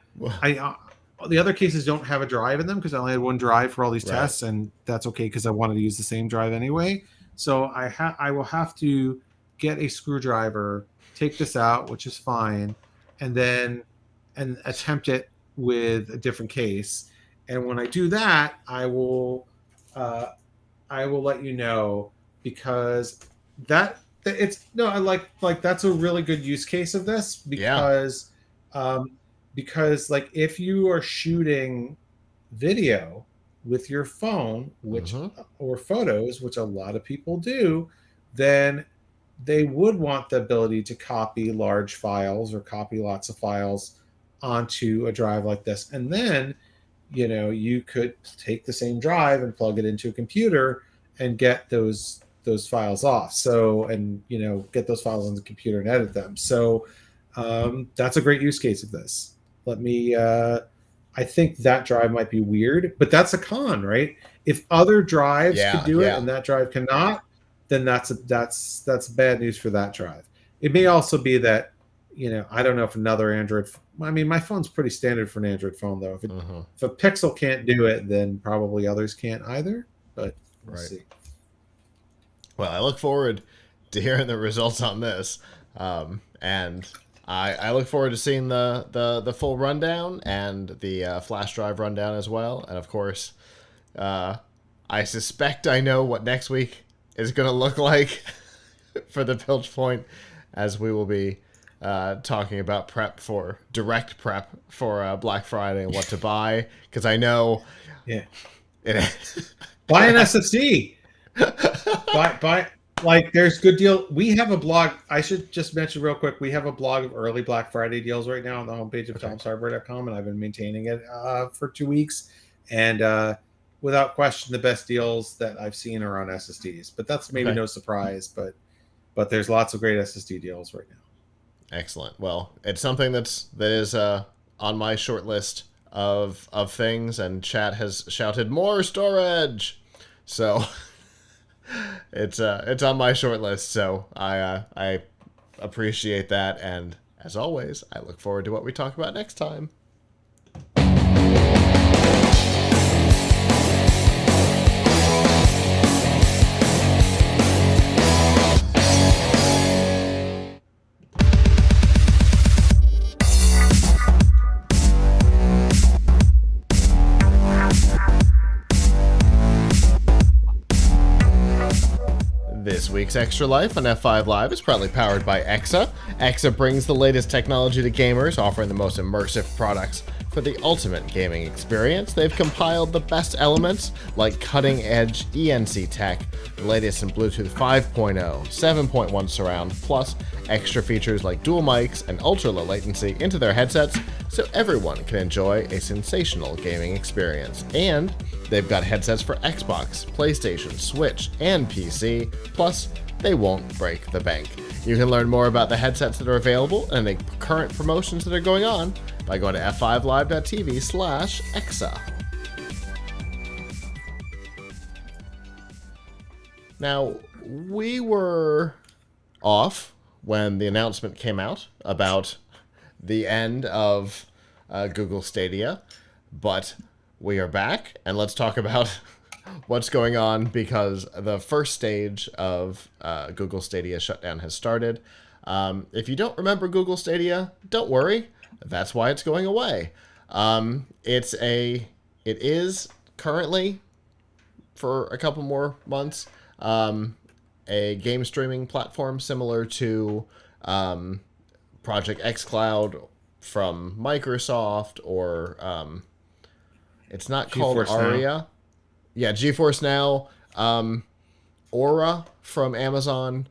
other cases don't have a drive in them because I only had one drive for all these tests, and that's okay because I wanted to use the same drive anyway. So I will have to get a screwdriver, take this out, which is fine, and attempt it with a different case. And when I do that, I will let you know, because that's a really good use case of this, because like if you are shooting video with your phone, which or photos, which a lot of people do, then they would want the ability to copy large files or copy lots of files onto a drive like this. And then, you could take the same drive and plug it into a computer and get those files off. So, and, get those files on the computer and edit them. So that's a great use case of this. I think that drive might be weird, but that's a con, right? If other drives could do it and that drive cannot, then that's bad news for that drive. It may also be that, I don't know if another Android. I mean, my phone's pretty standard for an Android phone, though. If a Pixel can't do it, then probably others can't either. But we'll see. Well, I look forward to hearing the results on this, and I look forward to seeing the full rundown and the flash drive rundown as well. And of course, I suspect I know what next week is going to look like for the Piltch point, as we will be talking about direct prep for Black Friday and what to buy, because I know buy an SSD. buy like, there's good deal. We have a blog. I should just mention real quick, we have a blog of early Black Friday deals right now on the homepage of tomshardware.com, and I've been maintaining it for 2 weeks, and without question the best deals that I've seen are on SSDs, but that's maybe no surprise, but there's lots of great SSD deals right now. Excellent. Well, it's something that is on my short list of things, and chat has shouted more storage, so it's on my short list. So I appreciate that, and as always, I look forward to what we talk about next time. This week's Extra Life on F5 Live is proudly powered by EXA. EXA brings the latest technology to gamers, offering the most immersive products for the ultimate gaming experience. They've compiled the best elements like cutting-edge ENC tech, the latest in Bluetooth 5.0, 7.1 surround, plus extra features like dual mics and ultra-low latency into their headsets, so everyone can enjoy a sensational gaming experience. And they've got headsets for Xbox, PlayStation, Switch, and PC, plus they won't break the bank. You can learn more about the headsets that are available and the current promotions that are going on by going to f5live.tv/exa. Now, we were off when the announcement came out about the end of Google Stadia, but we are back, and let's talk about what's going on, because the first stage of Google Stadia shutdown has started. If you don't remember Google Stadia, don't worry. That's why it's going away. It is currently, for a couple more months, a game streaming platform similar to Project xCloud from Microsoft, or it's not called Aria. Yeah, GeForce Now, Aura from Amazon,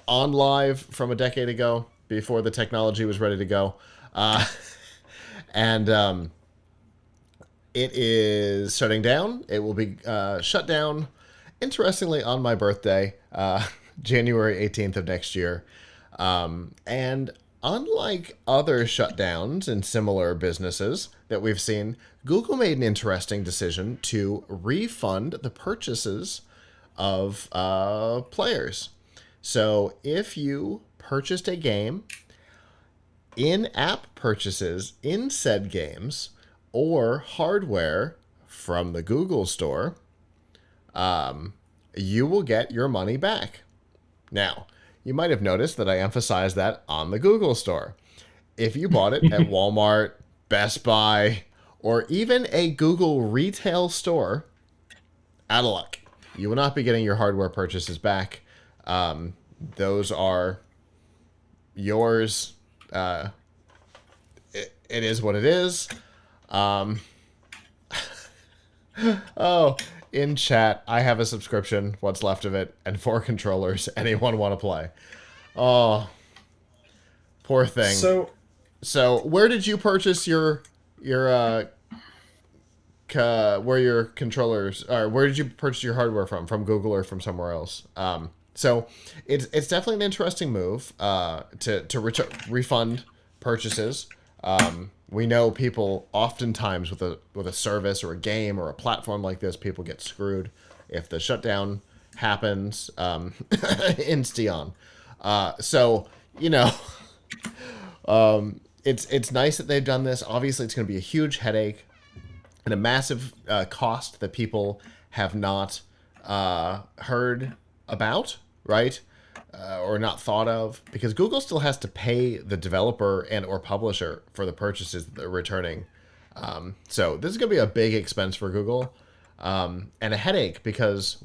on live from a decade ago before the technology was ready to go. Uh, and it is shutting down. It will be shut down, interestingly, on my birthday, January 18th of next year. And unlike other shutdowns in similar businesses that we've seen, Google made an interesting decision to refund the purchases of players. So if you purchased a game, in-app purchases in said games, or hardware from the Google store, you will get your money back. Now, you might have noticed that I emphasized that on the Google store. If you bought it at Walmart, Best Buy, or even a Google retail store, out of luck. You will not be getting your hardware purchases back. Those are yours. It is what it is. Oh, in chat, I have a subscription, what's left of it, and 4 controllers. Anyone want to play? Oh, poor thing. So where did you purchase your where your controllers, or where did you purchase your hardware from? From Google or from somewhere else? So it's definitely an interesting move to refund purchases. We know people oftentimes with a service or a game or a platform like this, people get screwed if the shutdown happens. Insteon. So it's nice that they've done this. Obviously, it's going to be a huge headache and a massive cost that people have not heard about, right? Or not thought of, because Google still has to pay the developer and or publisher for the purchases that they're returning. So this is going to be a big expense for Google, and a headache, because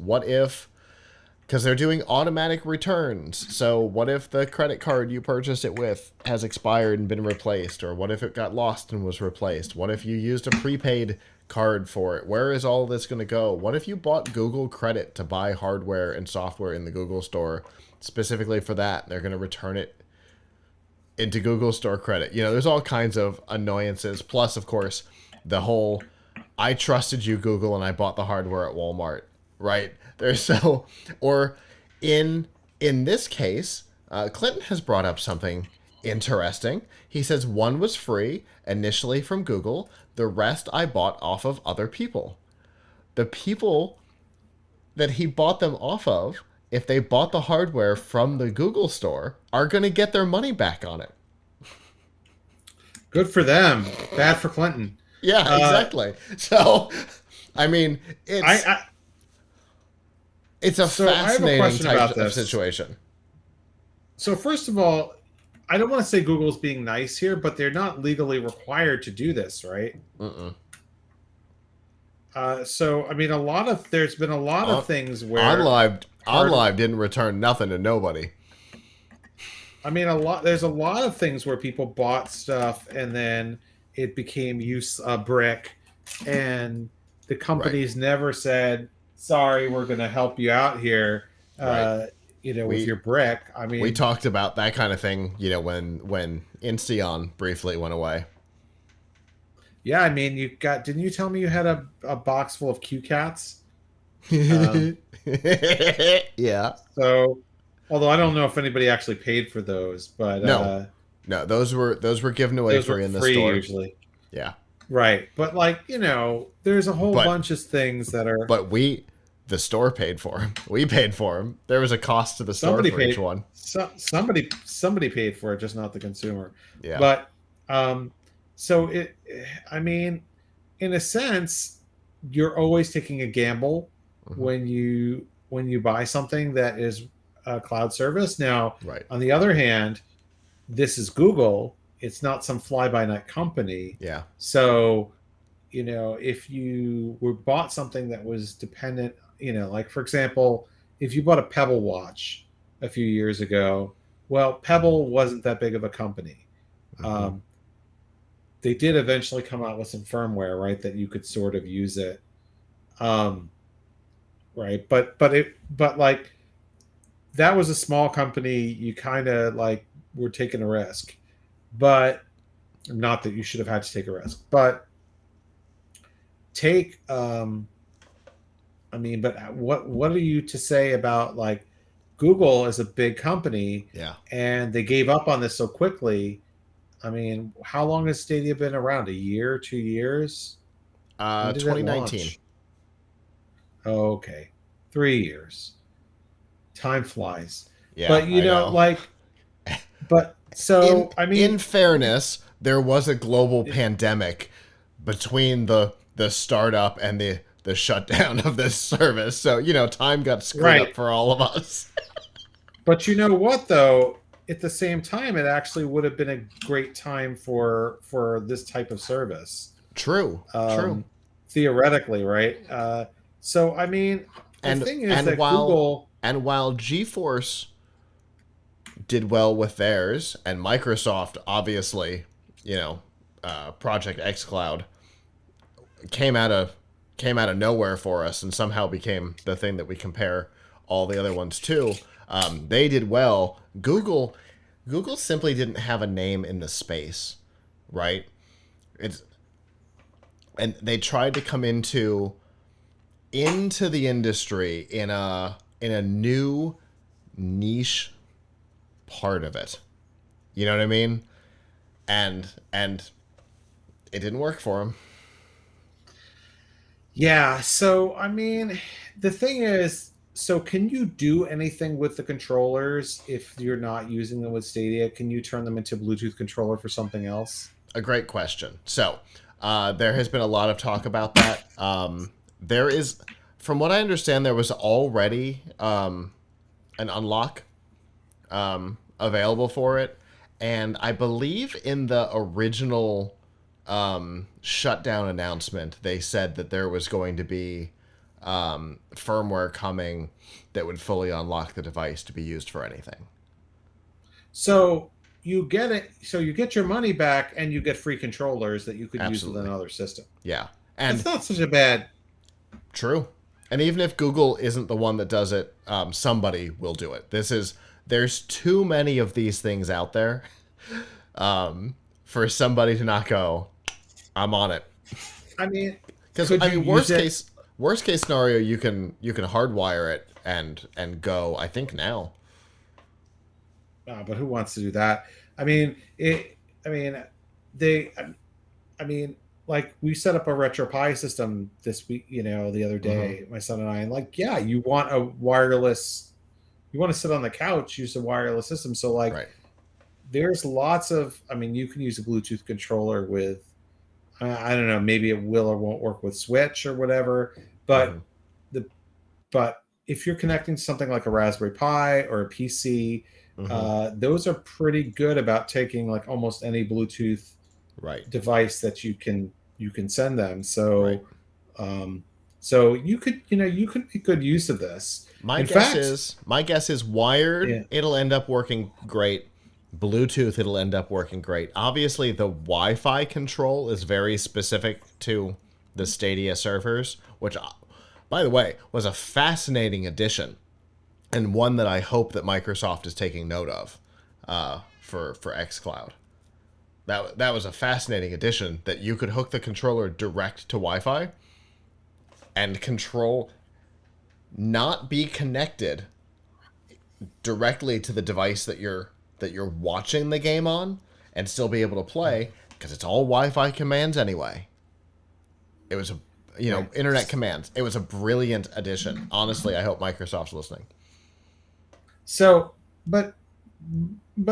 they're doing automatic returns. So what if the credit card you purchased it with has expired and been replaced? Or what if it got lost and was replaced? What if you used a prepaid card for it? Where is all this going to go? What if you bought Google credit to buy hardware and software in the Google store specifically for that? They're going to return it into Google Store credit. There's all kinds of annoyances. Plus, of course, the whole I trusted you, Google, and I bought the hardware at Walmart, right? Or in this case, Clinton has brought up something interesting. He says one was free initially from Google. The rest I bought off of other people. The people that he bought them off of, if they bought the hardware from the Google store, are going to get their money back on it. Good for them. Bad for Clinton. Yeah, exactly. So, I mean, it's a fascinating type of situation. So first of all, I don't want to say Google's being nice here, but they're not legally required to do this, right? So I mean, there's been a lot of things where OnLive didn't return nothing to nobody. I mean, there's a lot of things where people bought stuff and then it became a brick, and the companies never said, "Sorry, we're going to help you out here." With your brick. I mean, we talked about that kind of thing, when Insteon briefly went away. Yeah, I mean, didn't you tell me you had a box full of QCats? Yeah. So, although I don't know if anybody actually paid for those, but no, those were given away free in the store usually. Yeah. Right, but there's a whole bunch of things that are. But the store paid for them. We paid for them. There was a cost to the store for each one. Somebody paid for it, just not the consumer. Yeah. But I mean, in a sense, you're always taking a gamble when you buy something that is a cloud service. Now, on the other hand, this is Google. It's not some fly-by-night company. Yeah. So, if you bought something that was dependent, like for example, if you bought a Pebble watch a few years ago, well, Pebble wasn't that big of a company. They did eventually come out with some firmware, right, that you could sort of use it. Right. But that was a small company. You kind of like were taking a risk, but not that you should have had to take a risk, but take I mean, but what are you to say about like Google is a big company Yeah. and they gave up on this so quickly? I mean, how long has Stadia been around? A year, 2 years? When did it 2019. launch? Oh, okay, 3 years. Time flies. Yeah, But I know. like, but In so I mean, in fairness, there was a global pandemic between the startup and the shutdown of this service. So, time got screwed up right. for all of us. But you know what though? At the same time, it actually would have been a great time for this type of service. True. True. Um, Theoretically, right? So I mean, the And thing is and that while Google, and while GeForce did well with theirs, and Microsoft obviously, Project xCloud came out of came out of nowhere for us and somehow became the thing that we compare all the other ones to. They did well. Google simply didn't have a name in the space, right? It's and they tried to come into the industry in a new niche part of it. You know what I mean? And it didn't work for them. yeah. So I mean, the thing is, so can you do anything with the controllers if you're not using them with Stadia? Can you turn them into Bluetooth controller for something else? A great question. So, there has been a lot of talk about that. There is, from what I understand, there was already an unlock available for it, and I believe in the original shutdown announcement, they said that there was going to be firmware coming that would fully unlock the device to be used for anything. So you get it. So you get your money back, and you get free controllers that you could use with Absolutely. another system. Yeah. That's And not such a bad. true. And even if Google isn't the one that does it, somebody will do it. There's too many of these things out there for somebody to not go, I'm on it. I mean, Because could I you mean, use it? worst case scenario, you can hardwire it and go. I think now. But who wants to do that? I mean, it. I mean, they. I mean, like we set up a RetroPie system this week. The other Hmm. day, my son and I, and like, yeah, you want a wireless. You want to sit on the couch, use a wireless system. So like, Right. there's lots of. I mean, you can use a Bluetooth controller with. I don't know. Maybe it will or won't work with Switch or whatever. Hmm. But the but if you're connecting to something like a Raspberry Pi or a PC, Hmm. those are pretty good about taking like almost any Bluetooth Right. device that you can send them. Right. Um, so you could make good use of this. My In guess fact, is my guess is wired. yeah. It'll end up working great. Bluetooth, it'll end up working great. Obviously, the Wi-Fi control is very specific to the Stadia servers, which, by the way, was a fascinating addition and one that I hope that Microsoft is taking note of for xCloud. That was a fascinating addition that you could hook the controller direct to Wi-Fi and control, not be connected directly to the device that you're watching the game on, and still be able to play because it's all Wi-Fi commands anyway. It was a Right. internet commands. It was a brilliant addition. Honestly, I hope Microsoft's listening. So, but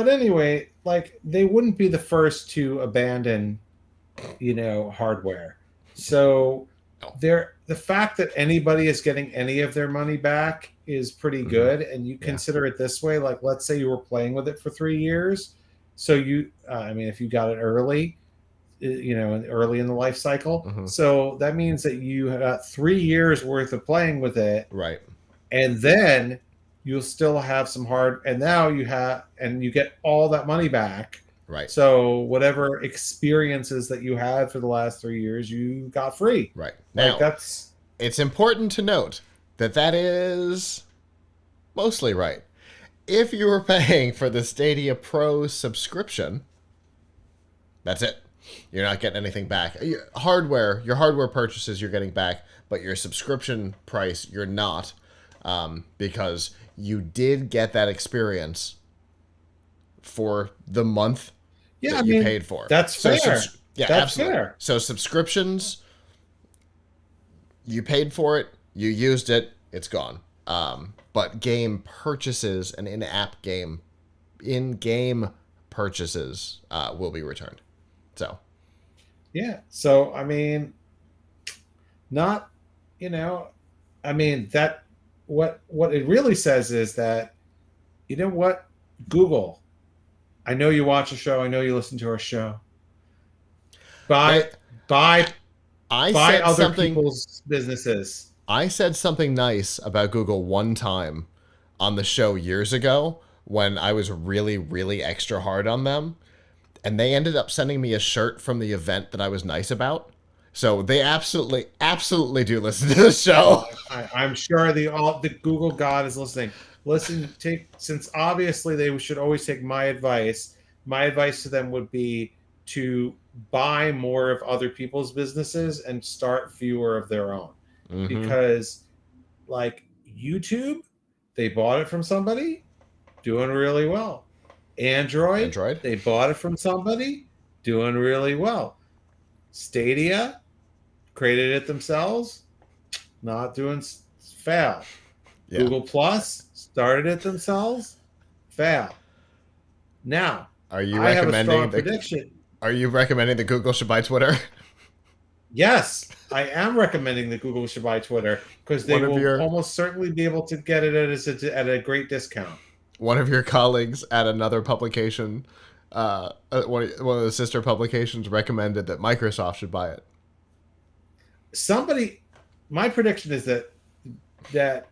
anyway, like they wouldn't be the first to abandon hardware. So No. the fact that anybody is getting any of their money back is pretty Hmm. good. And you Yeah. consider it this way, like let's say you were playing with it for 3 years. So I mean, if you got it early, early in the life cycle, Hmm. so that means that you got 3 years worth of playing with it, Right. and then you'll still have some and now you get all that money back. Right. So whatever experiences that you had for the last 3 years, you got free. Right. Like Now, that's it's important to note that is mostly right. if you were paying for the Stadia Pro subscription, that's it. You're not getting anything back. Your hardware purchases you're getting back, but your subscription price you're not, because you did get that experience for the month that you paid for. That's fair. Yeah, that's absolutely. fair. So subscriptions, you paid for it, you used it, it's gone. But game purchases and in-game purchases will be returned. So, yeah. So, I mean, not, that what it really says is that, you know what, Google, I know you watch a show. I know you listen to our show. Buy other people's businesses. I said something nice about Google one time on the show years ago when I was really, really extra hard on them. And they ended up sending me a shirt from the event that I was nice about. So they absolutely, absolutely do listen to the show. I'm sure the Google God is listening. Listen, since obviously they should always take my advice. My advice to them would be to buy more of other people's businesses and start fewer of their own. Mm-hmm. Because, like YouTube, they bought it from somebody, doing really well. Android, they bought it from somebody, doing really well. Stadia, created it themselves, not doing, fail. Yeah. Google Plus, started it themselves, fail. Now, I have a strong prediction. Are you recommending that Google should buy Twitter? Yes, I am recommending that Google should buy Twitter because they will almost certainly be able to get it at a great discount. One of your colleagues at another publication, one of the sister publications, recommended that Microsoft should buy it. My prediction is that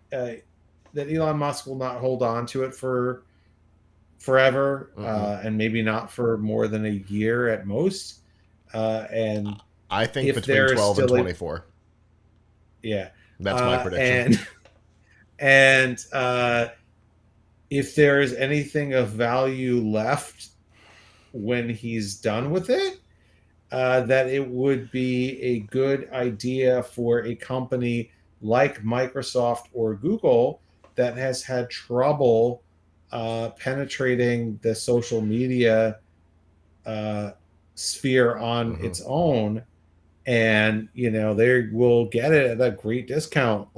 Elon Musk will not hold on to it for forever, and maybe not for more than a year at most. And I think between 12 and 24. Yeah, that's my prediction. And if there is anything of value left when he's done with it, that it would be a good idea for a company like Microsoft or Google that has had trouble penetrating the social media sphere on its own, and they will get it at a great discount,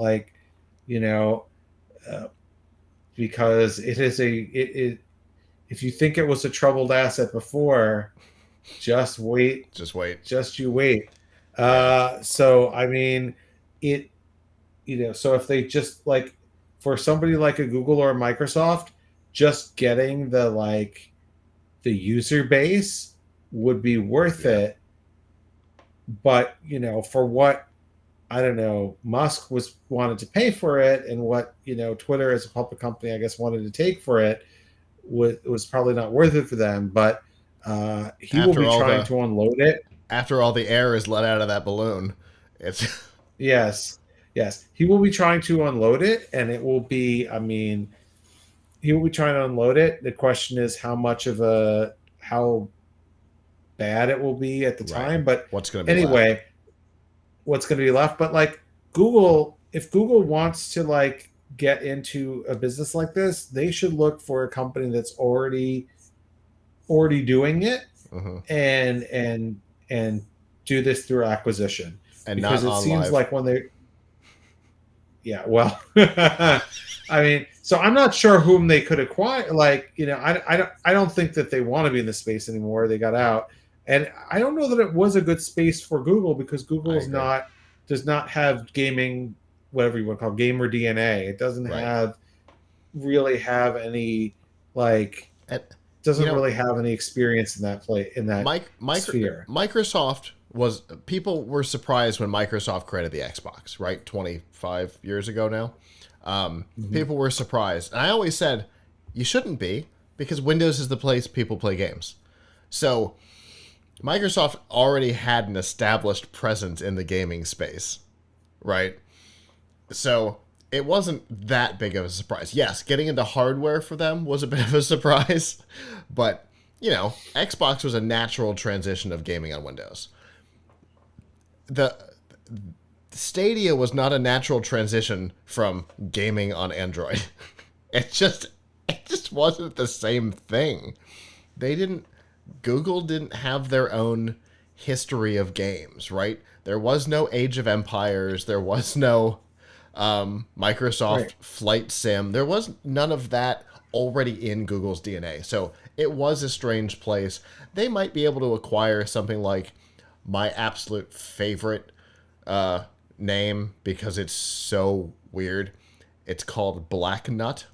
because it is if you think it was a troubled asset before, just wait. You wait. So I mean, so if they just, like, for somebody like a Google or a Microsoft, just getting the user base would be worth it. But for what, I don't know, Musk wanted to pay for it, and what Twitter as a public company, I guess, wanted to take for it, was probably not worth it for them. But he will be trying to unload it after all the air is let out of that balloon. It's yes, he will be trying to unload it, and it will be. I mean, he will be trying to unload it. The question is how bad it will be at the time. But what's going to be left? What's going to be left? But Google, if Google wants to get into a business like this, they should look for a company that's already doing it, and do this through acquisition. And because not it seems live. like when they, I mean, so I'm not sure whom they could acquire. I don't think that they want to be in this space anymore. They got out, and I don't know that it was a good space for Google, because Google does not have gaming, whatever you want to call it, gamer DNA. It doesn't really have any really have any experience in that sphere. Microsoft people were surprised when Microsoft created the Xbox, right? 25 years ago now. People were surprised. And I always said, you shouldn't be, because Windows is the place people play games. So Microsoft already had an established presence in the gaming space, right? So it wasn't that big of a surprise. Yes, getting into hardware for them was a bit of a surprise, but Xbox was a natural transition of gaming on Windows. The Stadia was not a natural transition from gaming on Android. It just wasn't the same thing. Google didn't have their own history of games, right? There was no Age of Empires. There was no Microsoft Flight Sim. There was none of that already in Google's DNA. So it was a strange place. They might be able to acquire something like my absolute favorite name because it's so weird. It's called Black Nut,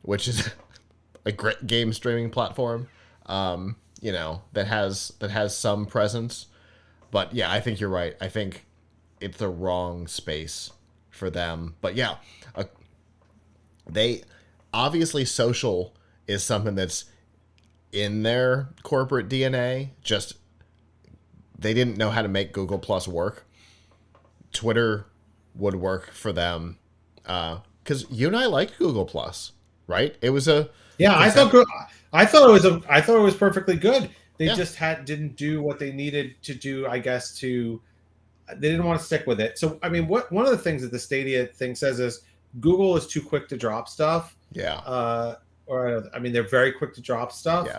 which is a great game streaming platform, that has some presence. But yeah, I think you're right. I think it's the wrong space for them. But yeah, they obviously social is something that's in their corporate DNA. Just they didn't know how to make Google Plus work. Twitter would work for them because you and I liked Google Plus, right? It was a I thought it was perfectly good. They just didn't do what they needed to do, I guess. They didn't want to stick with it. So I mean, one of the things that the Stadia thing says is Google is too quick to drop stuff. Yeah. They're very quick to drop stuff. Yeah.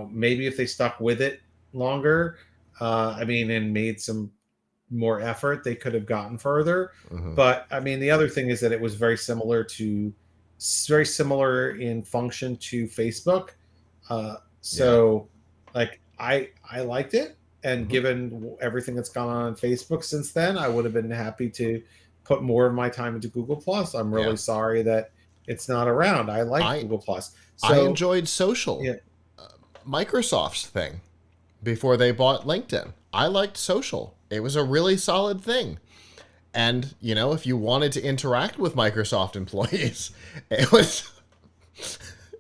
Maybe if they stuck with it longer, and made some more effort, they could have gotten further. Mm-hmm. But the other thing is that it was very similar in function to Facebook. I liked it. And Mm-hmm. given everything that's gone on Facebook since then, I would have been happy to put more of my time into Google Plus. I'm really sorry that it's not around. I like Google Plus. So, I enjoyed social. Yeah. Microsoft's thing before they bought LinkedIn. I liked social. It was a really solid thing. And, if you wanted to interact with Microsoft employees, it was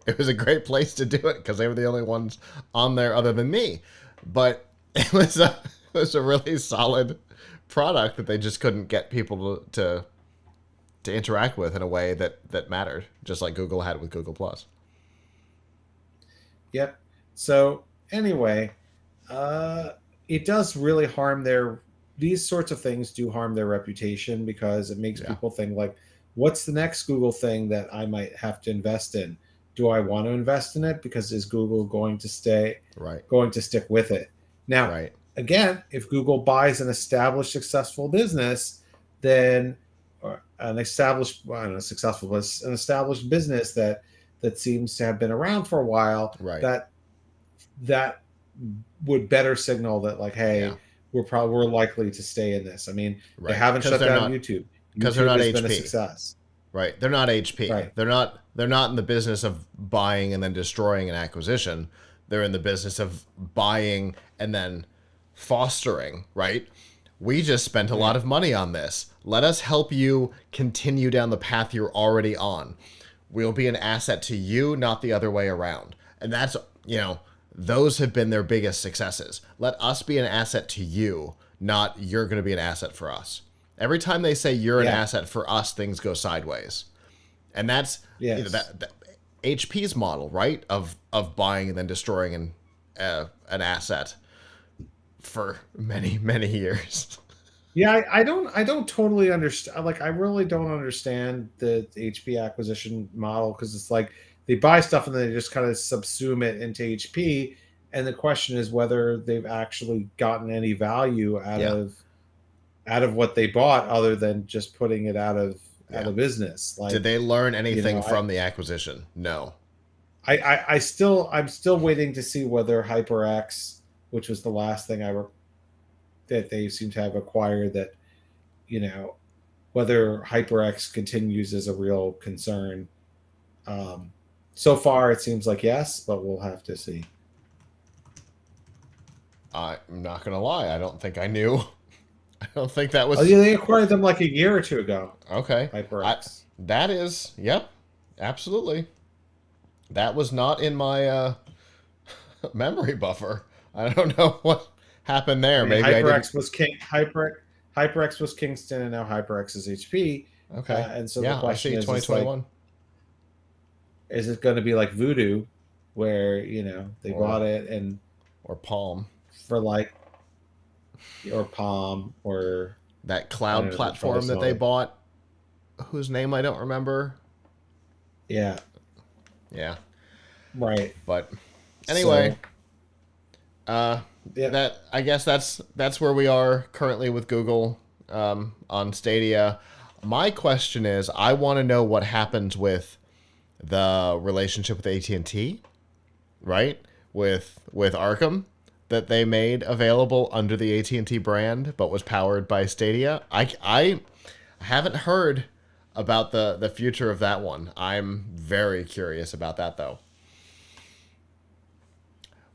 a great place to do it because they were the only ones on there other than me. But it was a really solid product that they just couldn't get people to interact with in a way that mattered, just like Google had with Google Plus. Yep. So anyway, it does really harm these sorts of things do harm their reputation because it makes people think like, what's the next Google thing that I might have to invest in? Do I want to invest in it? Because is Google going to stick with it? Now, again, if Google buys an established, successful business, then an established business that seems to have been around for a while, that would better signal that like, hey, we're likely to stay in this. They haven't shut down YouTube because they're not HP. Been a success. Right, they're not HP. Right. They're not in the business of buying and then destroying an acquisition. They're in the business of buying and then fostering, right? We just spent a lot of money on this. Let us help you continue down the path you're already on. We'll be an asset to you, not the other way around. And that's, those have been their biggest successes. Let us be an asset to you, not you're going to be an asset for us. Every time they say you're an asset for us, things go sideways. And that's that HP's model, right? Of buying and then destroying an asset for many, many years. Yeah, I don't totally understand. Like, I really don't understand the HP acquisition model because it's like they buy stuff and then they just kind of subsume it into HP. And the question is whether they've actually gotten any value out of what they bought other than just putting it out of business. Like, did they learn anything from the acquisition? No. I'm still waiting to see whether HyperX, which was the last thing that they seem to have acquired, that whether HyperX continues as a real concern. So far, it seems like yes, but we'll have to see. I'm not gonna lie. I don't think I knew. I don't think that was. Oh, yeah, they acquired them like a year or two ago. Okay. HyperX. That is, yep, absolutely. That was not in my memory buffer. I don't know happened there? I mean, Maybe I didn't. HyperX was Kingston, and now HyperX is HP. Okay. And so the Yeah, I question see. is like, 2021 is it going to be like Voodoo, where they or bought it and Palm, for like, or Palm, or that I cloud don't know, there's probably platform that some they other. bought, whose name I don't remember. Yeah, Yeah, right. but anyway, So, yeah, that I guess that's where we are currently with Google on Stadia. My question is, I want to know what happens with the relationship with AT&T, right? With Arkham that they made available under the AT&T brand, but was powered by Stadia. I haven't heard about the future of that one. I'm very curious about that, though.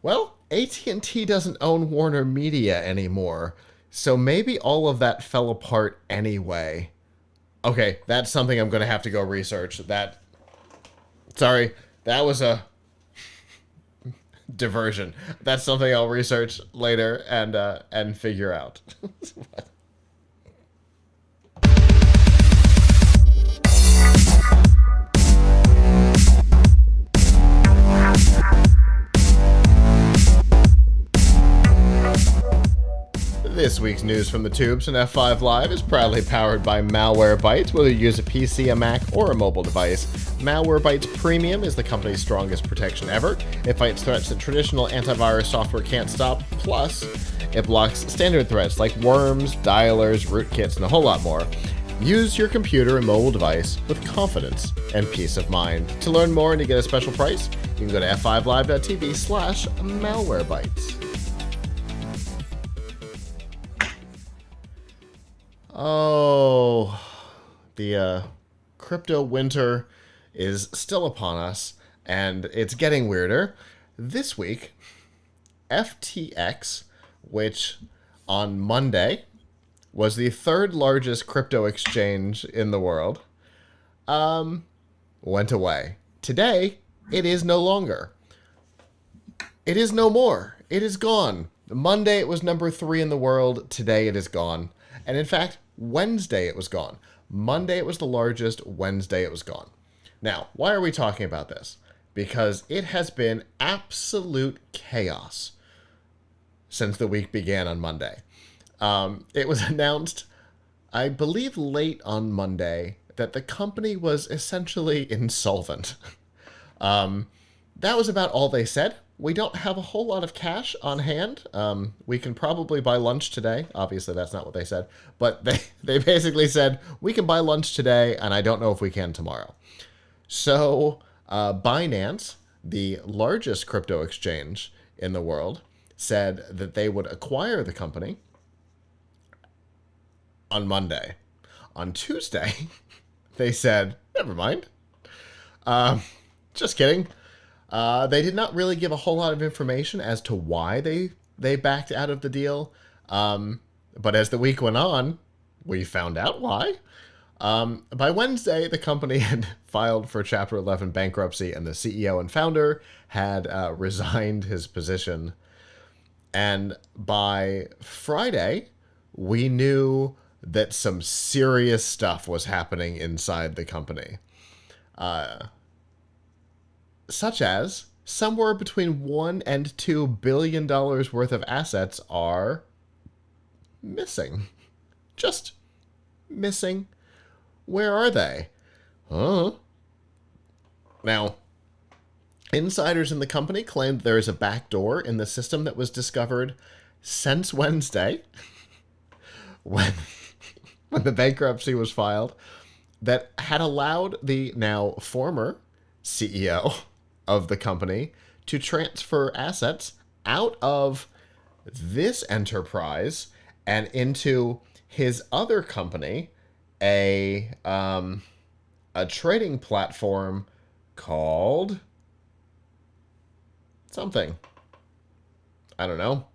Well, AT&T doesn't own Warner Media anymore, so maybe all of that fell apart anyway. Okay, that's something I'm going to have to go research. Sorry, that was a diversion. That's something I'll research later and figure out. This week's news from the tubes and F5 Live is proudly powered by Malwarebytes. Whether you use a PC, a Mac, or a mobile device, Malwarebytes Premium is the company's strongest protection ever. It fights threats that traditional antivirus software can't stop, plus it blocks standard threats like worms, dialers, rootkits, and a whole lot more. Use your computer and mobile device with confidence and peace of mind. To learn more and to get a special price, you can go to f5live.tv/malwarebytes. Oh, the crypto winter is still upon us, and it's getting weirder. This week, FTX, which on Monday was the third largest crypto exchange in the world, went away. Today, it is no longer. It is no more. It is gone. Monday, it was number 3 in the world. Today, it is gone. And in fact, Wednesday it was gone. Monday it was the largest. Wednesday it was gone. Now, why are we talking about this? Because it has been absolute chaos since the week began on Monday. It was announced, I believe, late on Monday that the company was essentially insolvent. That was about all they said. We don't have a whole lot of cash on hand. We can probably buy lunch today. Obviously, that's not what they said. But they basically said, we can buy lunch today, and I don't know if we can tomorrow. So Binance, the largest crypto exchange in the world, said that they would acquire the company on Monday. On Tuesday, they said, never mind. Just kidding. They did not really give a whole lot of information as to why they backed out of the deal. But as the week went on, we found out why. By Wednesday, the company had filed for Chapter 11 bankruptcy, and the CEO and founder had resigned his position. And by Friday, we knew that some serious stuff was happening inside the company. Such as somewhere between $1 and $2 billion worth of assets are missing. Just missing. Where are they? Huh? Now, insiders in the company claimed there is a backdoor in the system that was discovered since Wednesday, when the bankruptcy was filed, that had allowed the now former CEO of the company to transfer assets out of this enterprise and into his other company, a trading platform called something. I don't know.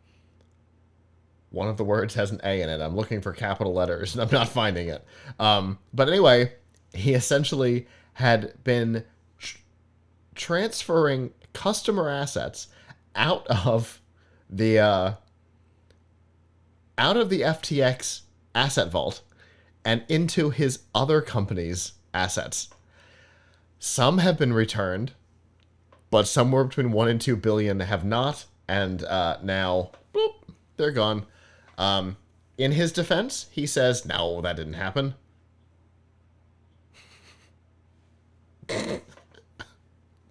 One of the words has an A in it. I'm looking for capital letters and I'm not finding it. But anyway, he essentially had been transferring customer assets out of the out of the FTX asset vault and into his other company's assets. Some have been returned, but somewhere between 1 and 2 billion have not, and now, boop, they're gone. In his defense, he says, no, that didn't happen.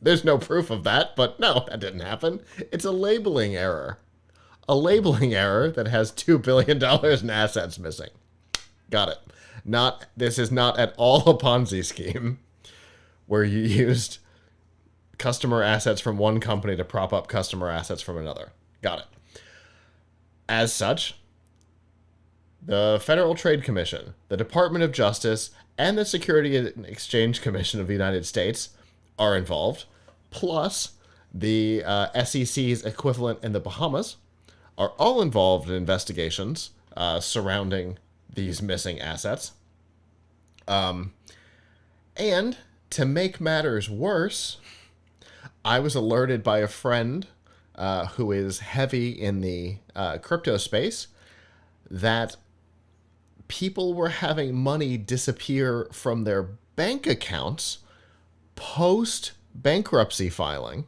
There's no proof of that, but no, that didn't happen. It's a labeling error. A labeling error that has $2 billion in assets missing. Got it. This is not at all a Ponzi scheme where you used customer assets from one company to prop up customer assets from another. Got it. As such, the Federal Trade Commission, the Department of Justice, and the Security and Exchange Commission of the United States are involved, plus the SEC's equivalent in the Bahamas are all involved in investigations surrounding these missing assets. And to make matters worse, I was alerted by a friend who is heavy in the crypto space that people were having money disappear from their bank accounts post bankruptcy filing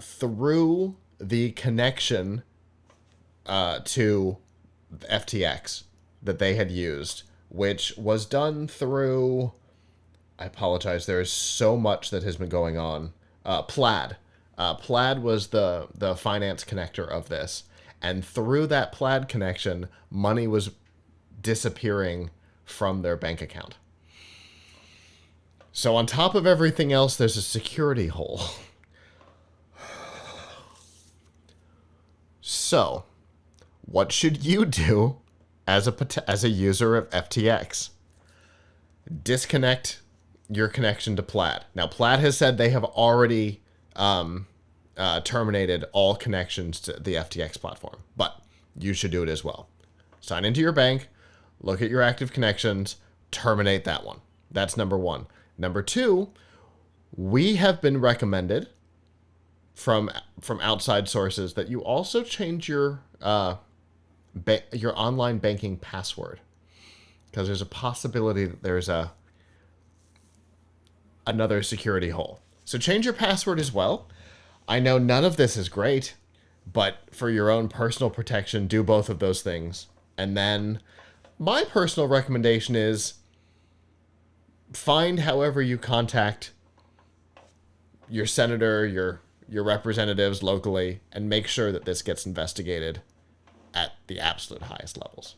through the connection to FTX that they had used, which was done through, I apologize, there is so much that has been going on. Plaid. Plaid was the finance connector of this. And through that Plaid connection, money was disappearing from their bank account. So on top of everything else, there's a security hole. So, what should you do as a user of FTX? Disconnect your connection to Plaid. Now, Plaid has said they have already terminated all connections to the FTX platform, but you should do it as well. Sign into your bank, look at your active connections, terminate that one. That's number one. Number two, we have been recommended from outside sources that you also change your online banking password, because there's a possibility that there's another security hole. So change your password as well. I know none of this is great, but for your own personal protection, do both of those things. And then my personal recommendation is find however you contact your senator, your representatives locally, and make sure that this gets investigated at the absolute highest levels.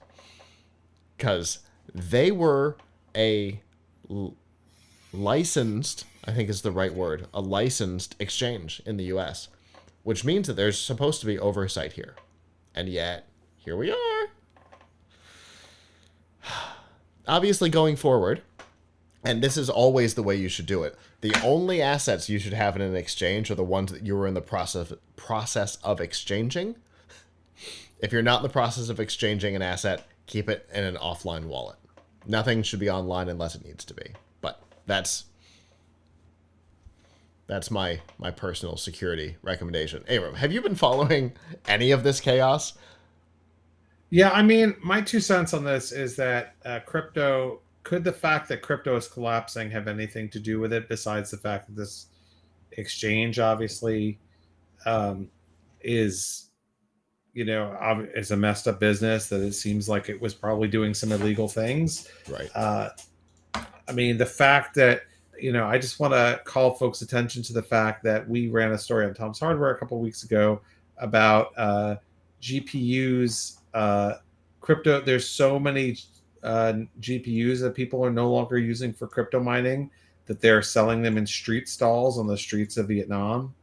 Because they were a licensed, I think is the right word, a licensed exchange in the US, which means that there's supposed to be oversight here. And yet, here we are. Obviously, going forward, and this is always the way you should do it, the only assets you should have in an exchange are the ones that you were in the process of exchanging. If you're not in the process of exchanging an asset, keep it in an offline wallet. Nothing should be online unless it needs to be. But that's my personal security recommendation. Avram, have you been following any of this chaos? Yeah, I mean, my 2 cents on this is that could the fact that crypto is collapsing have anything to do with it, besides the fact that this exchange obviously is a messed up business, that it seems like it was probably doing some illegal things. Right. I mean, the fact that, I just want to call folks' attention to the fact that we ran a story on Tom's Hardware a couple of weeks ago about GPUs, crypto. There's so many GPUs that people are no longer using for crypto mining that they're selling them in street stalls on the streets of Vietnam.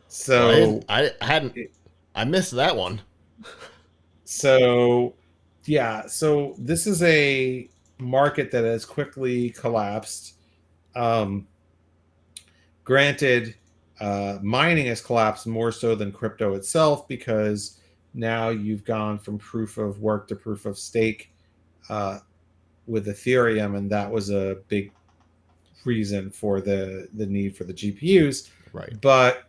So well, I missed that one. So yeah, so this is a market that has quickly collapsed. Granted, mining has collapsed more so than crypto itself, because now you've gone from proof of work to proof of stake with Ethereum, and that was a big reason for the need for the GPUs. Right. But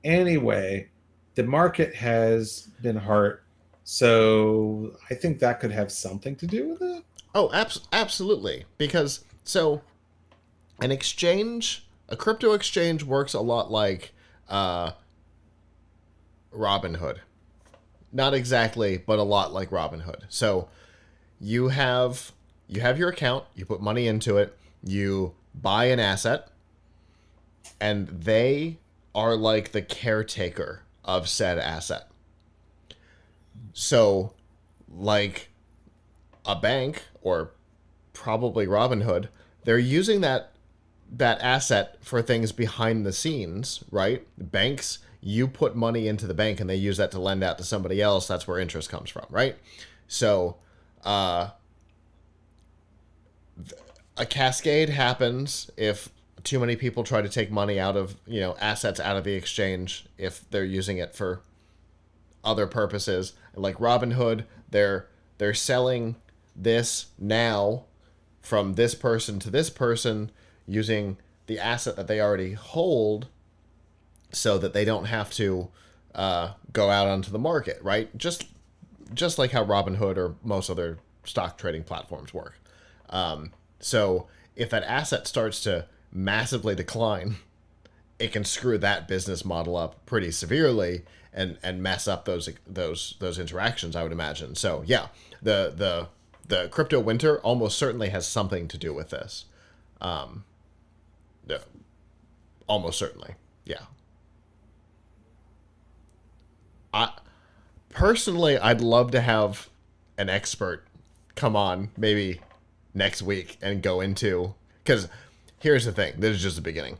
anyway, the market has been hard, so I think that could have something to do with it. Oh, absolutely. Because an exchange, a crypto exchange, works a lot like Robinhood. Not exactly, but a lot like Robinhood. So you have your account, you put money into it, you buy an asset, and they are like the caretaker of said asset. So, like a bank or probably Robinhood, they're using that asset for things behind the scenes, right? Banks, you put money into the bank and they use that to lend out to somebody else. That's where interest comes from, right? So, a cascade happens if too many people try to take money out of, assets out of the exchange if they're using it for other purposes. Like Robinhood, they're selling this now from this person to this person using the asset that they already hold so that they don't have to go out onto the market, right? Just like how Robinhood or most other stock trading platforms work. So if that asset starts to massively decline, it can screw that business model up pretty severely and mess up those interactions, I would imagine. So yeah, the crypto winter almost certainly has something to do with this. Yeah, almost certainly. Yeah. I'd love to have an expert come on maybe next week and go into, because here's the thing, this is just the beginning.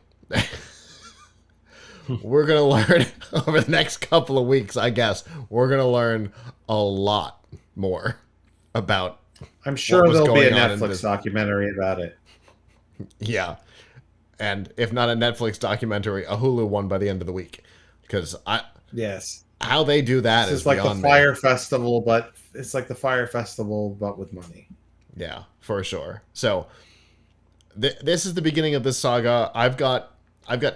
We're going to learn over the next couple of weeks, I guess, we're going to learn a lot more about I'm sure there'll be a Netflix documentary about it. Yeah. And if not a Netflix documentary, a Hulu one by the end of the week. Because yes, how they do that is like the beyond Fire me. Festival, but it's like the Fire Festival, but with money. Yeah, for sure. So this is the beginning of this saga. I've got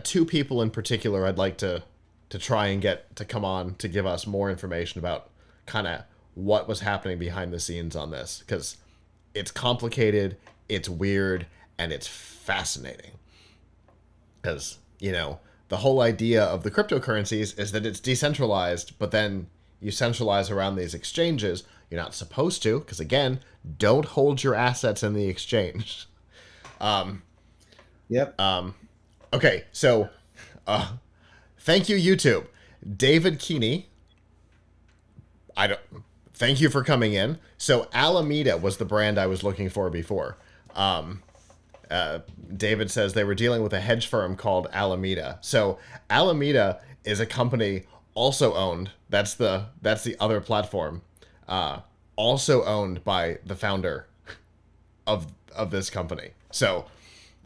two people in particular I'd like to try and get to come on to give us more information about kind of what was happening behind the scenes on this, because it's complicated, it's weird, and it's fascinating. Because, the whole idea of the cryptocurrencies is that it's decentralized, but then you centralize around these exchanges. You're not supposed to, because again, don't hold your assets in the exchange. Yep. Okay, so thank you, YouTube. David Keeney. Thank you for coming in. So Alameda was the brand I was looking for before. David says they were dealing with a hedge firm called Alameda. So Alameda is a company also owned. That's the other platform. Also owned by the founder of this company. So,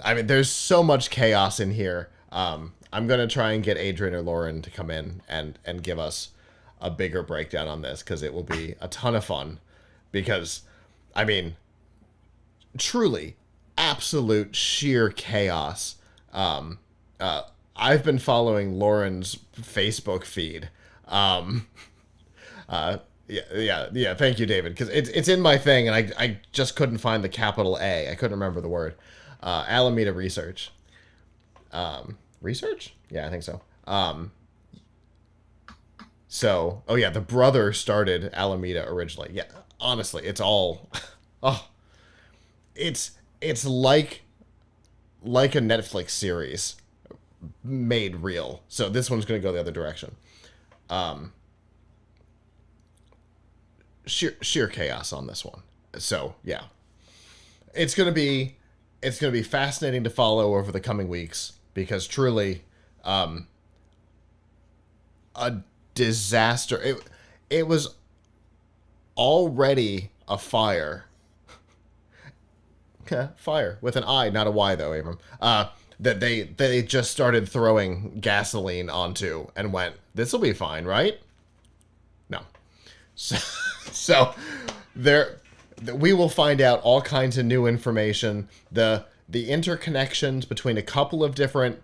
I mean, there's so much chaos in here. I'm gonna try and get Adrian or Lauren to come in and give us a bigger breakdown on this, because it will be a ton of fun. Because, I mean, truly, absolute sheer chaos. I've been following Lauren's Facebook feed. Yeah. Thank you, David, because it's in my thing, and I just couldn't find the capital A. I couldn't remember the word. Alameda Research. Research? Yeah, I think so. So, oh yeah, the brother started Alameda originally. Yeah, honestly, it's all, it's like a Netflix series made real. So this one's going to go the other direction. Sheer chaos on this one. So yeah, it's going to be fascinating to follow over the coming weeks, because truly, a disaster. It was already a fire. Fire with an I, not a Y though, Avram. That they just started throwing gasoline onto and went, this will be fine, right? No. So we will find out all kinds of new information. The interconnections between a couple of different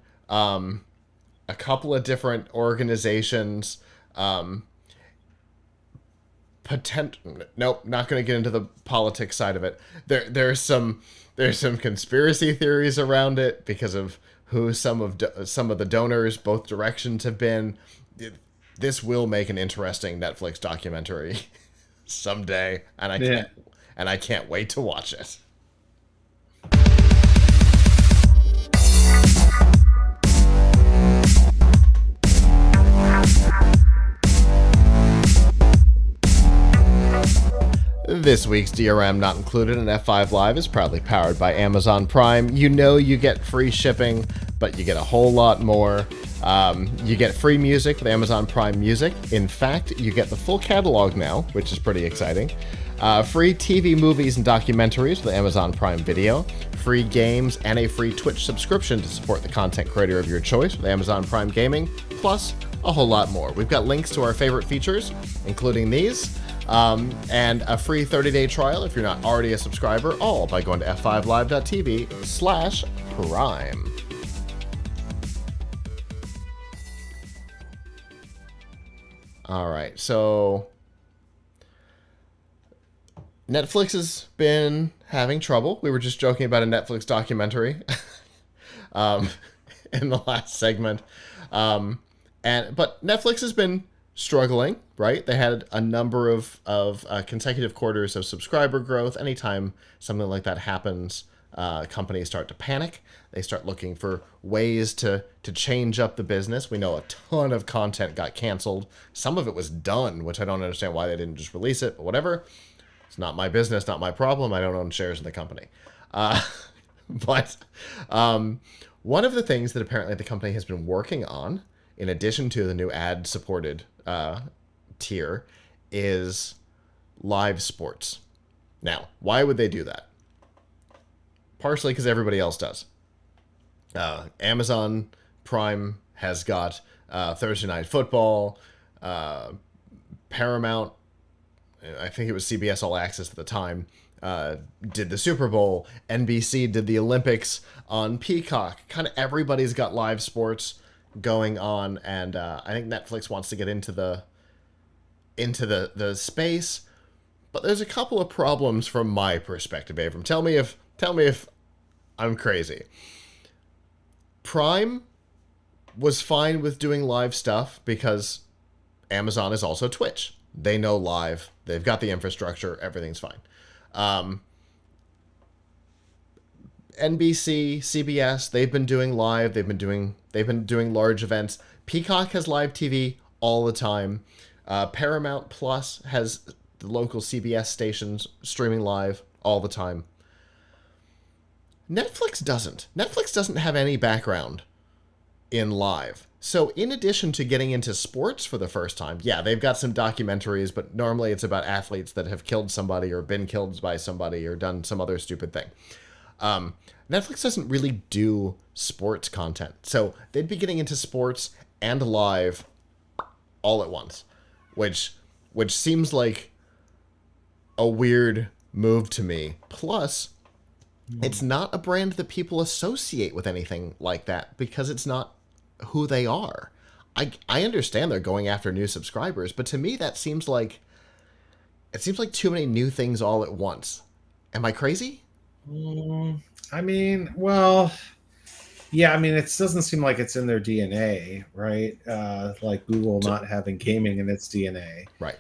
organizations, Nope, not going to get into the politics side of it. There's some conspiracy theories around it because of who some of the donors both directions have been. This will make an interesting Netflix documentary someday, and I can't wait to watch it. This week's DRM Not Included in F5 Live is proudly powered by Amazon Prime. You know you get free shipping, but you get a whole lot more. You get free music with Amazon Prime Music. In fact, you get the full catalog now, which is pretty exciting. Free TV, movies, and documentaries with Amazon Prime Video. Free games and a free Twitch subscription to support the content creator of your choice with Amazon Prime Gaming. Plus, a whole lot more. We've got links to our favorite features, including these. And a free 30-day trial if you're not already a subscriber, all by going to f5live.tv/prime. All right, so Netflix has been having trouble. We were just joking about a Netflix documentary in the last segment. But Netflix has been struggling, right? They had a number of consecutive quarters of subscriber growth. Anytime something like that happens, companies start to panic. They start looking for ways to change up the business. We know a ton of content got canceled. Some of it was done, which I don't understand why they didn't just release it, but whatever. It's not my business, not my problem. I don't own shares in the company. But one of the things that apparently the company has been working on, in addition to the new ad-supported tier, is live sports. Now, why would they do that? Partially because everybody else does. Amazon Prime has got Thursday Night Football, Paramount, I think it was CBS All Access at the time, did the Super Bowl, NBC did the Olympics on Peacock. Kind of everybody's got live sports going on, and I think Netflix wants to get into the space, but there's a couple of problems from my perspective. Avram, tell me if I'm crazy. Prime was fine with doing live stuff because Amazon is also Twitch. They know live. They've got the infrastructure. Everything's fine. NBC, CBS, they've been doing live. They've been doing large events. Peacock has live TV all the time. Paramount Plus has the local CBS stations streaming live all the time. Netflix doesn't. Netflix doesn't have any background in live. So in addition to getting into sports for the first time, yeah, they've got some documentaries, but normally it's about athletes that have killed somebody or been killed by somebody or done some other stupid thing. Netflix doesn't really do sports content. So they'd be getting into sports and live all at once, which seems like a weird move to me. Plus, it's not a brand that people associate with anything like that because it's not who they are. I understand they're going after new subscribers, but to me that seems like too many new things all at once. Am I crazy? I mean, well, yeah, I mean, it doesn't seem like it's in their DNA, right? Like Google not having gaming in its DNA. Right.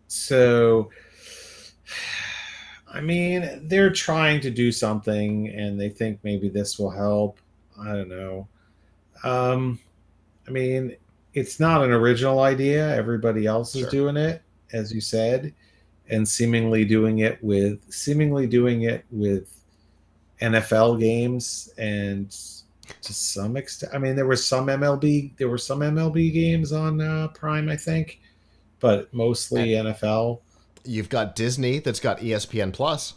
So, I mean, they're trying to do something and they think maybe this will help. I don't know. I mean, it's not an original idea. Everybody else is doing it, as you said, and seemingly doing it with NFL games and to some extent. I mean, there were some MLB games on Prime, I think, but mostly NFL. You've got Disney that's got ESPN Plus,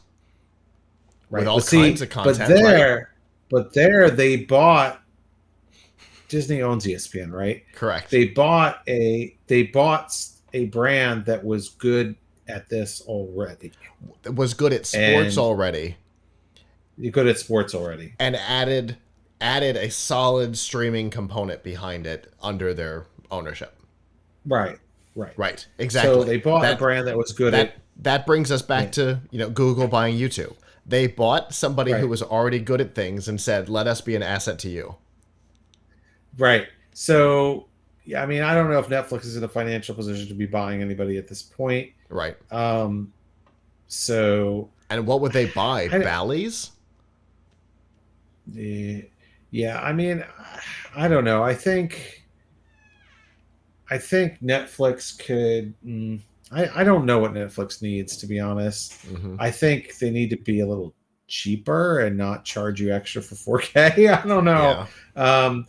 right? With all kinds of content. But there they bought. Disney owns ESPN, right? Correct. They bought a brand that was good at this already. Was good at sports already. You're good at sports already. And added a solid streaming component behind it under their ownership. Right. Right. Right. So Exactly. they bought a That brand that was good at. that brings us back Yeah. to, Google buying YouTube. They bought somebody who Right. was already good at things and said, "Let us be an asset to you." Right. So yeah, I mean, I don't know if Netflix is in a financial position to be buying anybody at this point. Right. Um, so And what would they buy? I, Bally's? eh, yeah, I mean, I don't know. I think Netflix could. I don't know what Netflix needs, to be honest. Hmm. I think they need to be a little cheaper and not charge you extra for 4K. I don't know. Yeah. Um,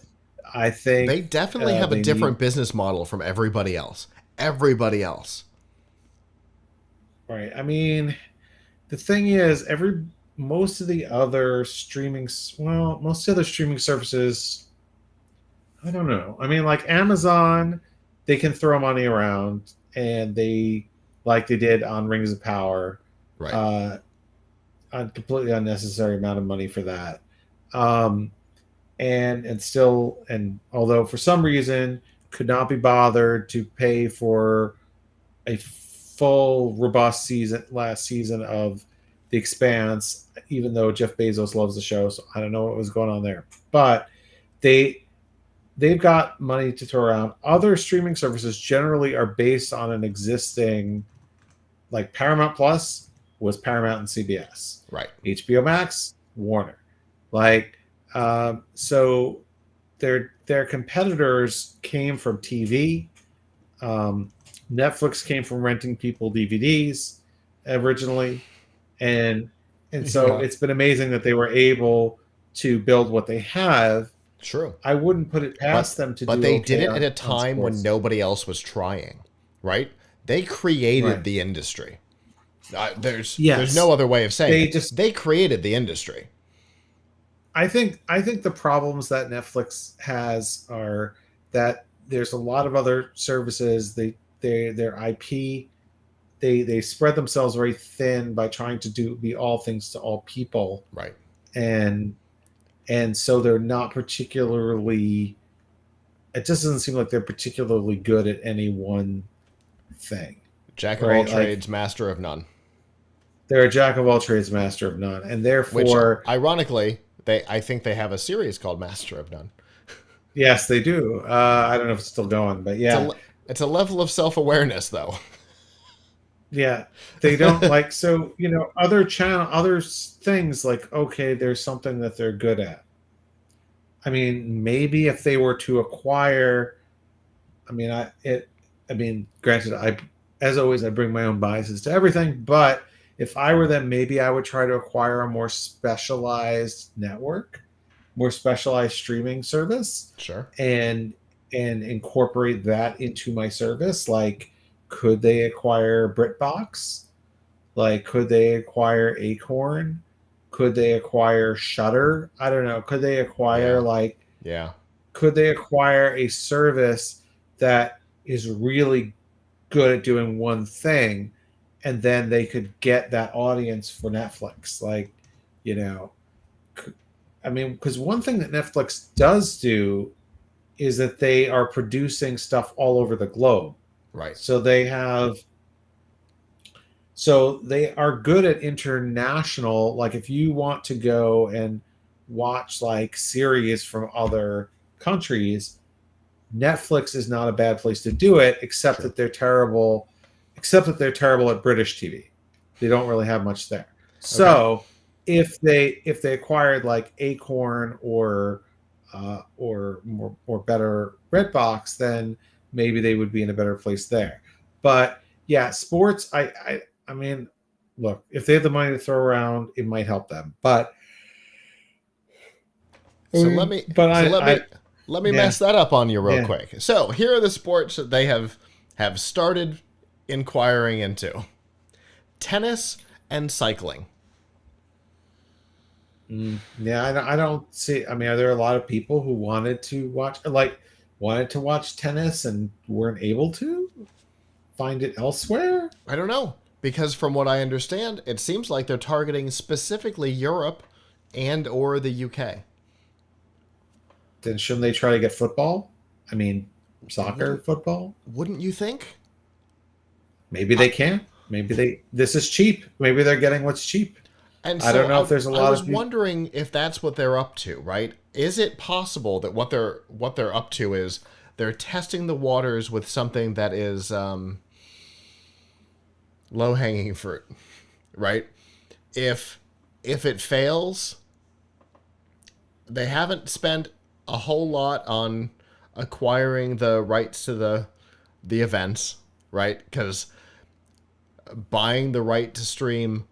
I think They definitely have a they need. different business model from everybody else. Everybody else. Right. I mean, the thing is, most of the other most of the other streaming services, I don't know. I mean, like Amazon, they can throw money around, and they, like they did on Rings of Power, Right. uh, a completely unnecessary amount of money for that. Um, and although for some reason could not be bothered to pay for a full robust last season of The Expanse, even though Jeff Bezos loves the show, so I don't know what was going on there. But they they've got money to throw around. Other streaming services generally are based on an existing, like Paramount Plus was Paramount and CBS. Right. HBO Max, Warner. Like, so their competitors came from TV. Um, Netflix came from renting people DVDs originally, and so Yeah. it's been amazing that they were able to build what they have. True. I wouldn't put it past But them to but do they did okay it at a on time when sports. nobody else was trying, right? They created Right. the industry. There's no Yes. other way of saying They it. just They created the industry. I think the problems that Netflix has are that there's a lot of other services. Their IP, they spread themselves very thin by trying to be all things to all people, Right. and so they're not particularly. It just doesn't seem like they're particularly good at any one thing, Jack of all right? Like trades, master of none. they're a jack of all trades, master of none, and Which, therefore, ironically, I think they have a series called Master of None. yes, they do. I don't know if it's still going, but It's yeah. a it's a level of self awareness, though. Yeah, they don't like, so other things, like, okay, there's something that they're good at. I mean, maybe if they were to acquire, I mean, granted, I as always I bring my own biases to everything, but if I were them, maybe I would try to acquire a more specialized network, more specialized streaming service, Sure. and incorporate that into my service. Like, could they acquire BritBox? Like, could they acquire Acorn? Could they acquire Shutter? I don't know. Could they acquire, Yeah. like, Yeah. could they acquire a service that is really good at doing one thing, and then they could get that audience for Netflix? Like, you know, I mean, because one thing that Netflix does do is that they are producing stuff all over the globe. Right. So they are good at international. Like, if you want to go and watch like series from other countries, Netflix is not a bad place to do it, except Sure. that they're terrible. Except that they're terrible at British TV. They don't really have much there. Okay. So if they acquired like Acorn or more better Redbox, then maybe they would be in a better place there. But yeah, sports. I mean, look, if they have the money to throw around, it might help them. But So let me but so let I me let me yeah mess that up on you real yeah. quick. So here are the sports that they have started inquiring into: tennis and cycling. Yeah, I don't see. I mean, are there a lot of people who wanted to watch tennis and weren't able to find it elsewhere? I don't know, because from what I understand, it seems like they're targeting specifically Europe and or the UK. Then shouldn't they try to get football? I mean, Soccer, football? Wouldn't you think? Maybe they can. This is cheap. Maybe they're getting what's cheap. And I so don't know if there's a I lot was of people. wondering if that's what they're up to, right? Is it possible that what they're up to is they're testing the waters with something that is low hanging fruit, right? If it fails, they haven't spent a whole lot on acquiring the rights to the events, right? Because buying the right to stream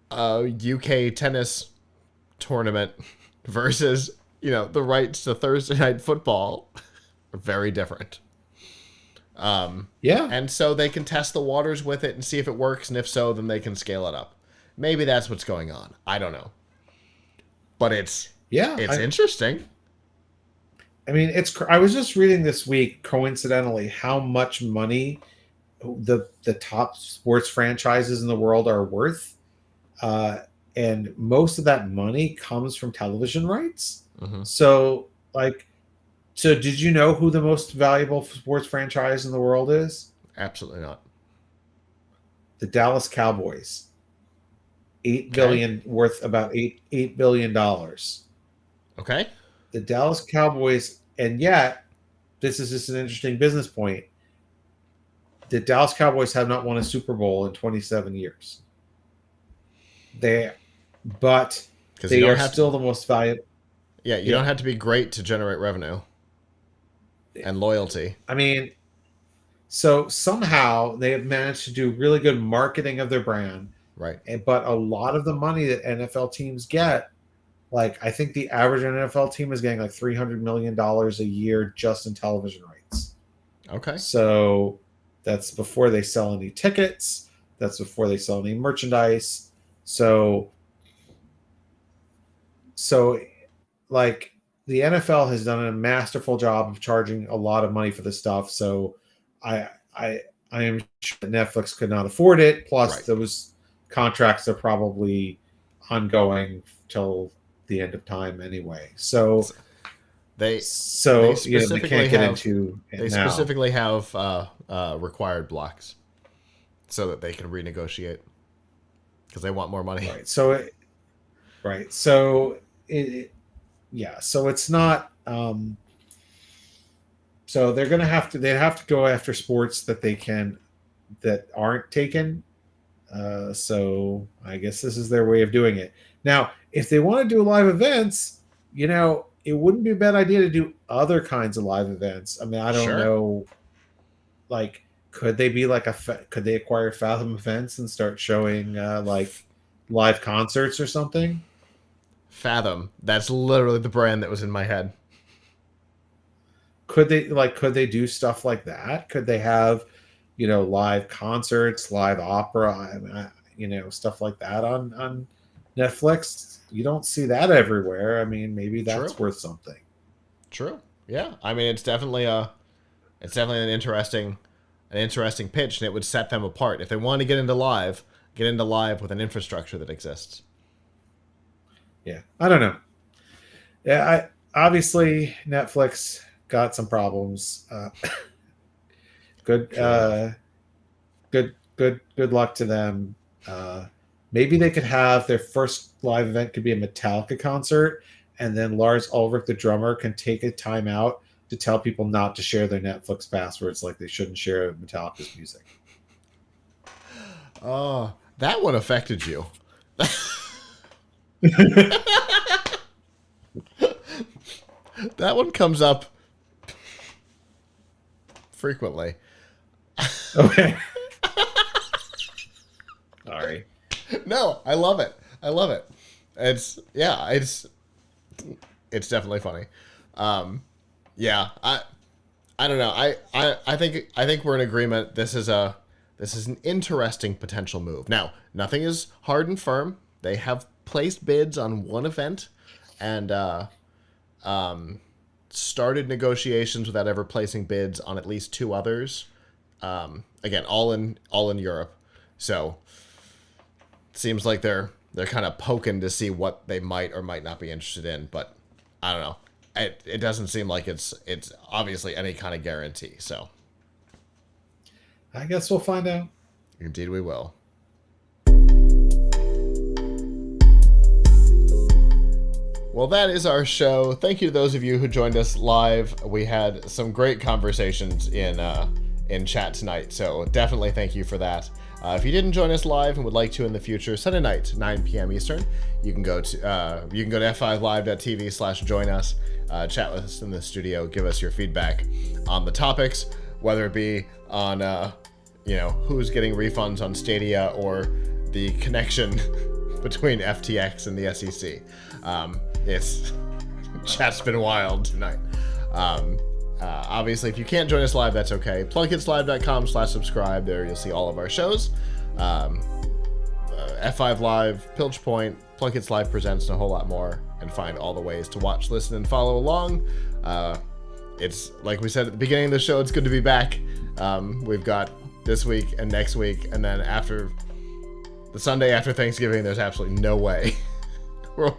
a UK tennis tournament versus, the rights to Thursday night football are very different. Yeah. And so they can test the waters with it and see if it works, and if so, then they can scale it up. Maybe that's what's going on. I don't know. But it's interesting. I mean, I was just reading this week, coincidentally, how much money the top sports franchises in the world are worth. And most of that money comes from television rights. Mm-hmm. So did you know who the most valuable sports franchise in the world is? Absolutely not. The Dallas Cowboys. $8 billion, worth about $8 billion. Okay. The Dallas Cowboys, and yet, this is just an interesting business point. The Dallas Cowboys have not won a Super Bowl in 27 years. They are still the most valuable. Yeah, you don't have to be great to generate revenue and loyalty. I mean, so somehow they have managed to do really good marketing of their brand. Right. But a lot of the money that NFL teams get, I think the average NFL team is getting $300 million a year just in television rights. Okay. So that's before they sell any tickets. That's before they sell any merchandise. So the NFL has done a masterful job of charging a lot of money for this stuff. So I am sure that Netflix could not afford it. Plus, those contracts are probably ongoing till the end of time anyway. So they can't get into it they now. specifically have required blocks so that they can renegotiate because they want more money. Right. So so it's not. So they're gonna have to go after sports that aren't taken. So I guess this is their way of doing it. Now, if they want to do live events, it wouldn't be a bad idea to do other kinds of live events. I mean, I don't know. Could they be could they acquire Fathom Events and start showing live concerts or something? Fathom. That's literally the brand that was in my head. Could they do stuff like that? Could they have, live concerts, live opera, stuff like that on Netflix? You don't see that everywhere. I mean, maybe that's worth something. True. Yeah. I mean, it's definitely an interesting pitch, and it would set them apart. If they want to get into live with an infrastructure that exists. Yeah. I don't know. Yeah. Obviously Netflix got some problems. Good luck to them. Maybe they could have their first live event could be a Metallica concert, and then Lars Ulrich, the drummer, can take a time out to tell people not to share their Netflix passwords, like they shouldn't share Metallica's music. Oh, that one affected you. That one comes up frequently. Okay. Sorry. No, I love it. It's definitely funny. Yeah, I don't know. I think we're in agreement. This is an interesting potential move. Now, nothing is hard and firm. They have placed bids on one event and started negotiations without ever placing bids on at least two others. Again, all in Europe. So it seems like they're kind of poking to see what they might or might not be interested in. But I don't know. it doesn't seem like it's obviously any kind of guarantee. So I guess we'll find out. Indeed we will. Well, that is our show. Thank you to those of you who joined us live. We had some great conversations in chat tonight, so definitely thank you for that. If you didn't join us live and would like to in the future, Sunday night, 9 p.m. Eastern, you can go to f5live.tv/join us, chat with us in the studio, give us your feedback on the topics, whether it be on who's getting refunds on Stadia or the connection between FTX and the SEC. Chat's been wild tonight. Obviously, if you can't join us live, that's okay. PLUGHITZlive.com/subscribe. There you'll see all of our shows. F5 Live, Piltch Point, PLUGHITZ Live Presents, and a whole lot more. And find all the ways to watch, listen, and follow along. It's like we said at the beginning of the show, it's good to be back. We've got this week and next week, and then after the Sunday after Thanksgiving, there's absolutely no way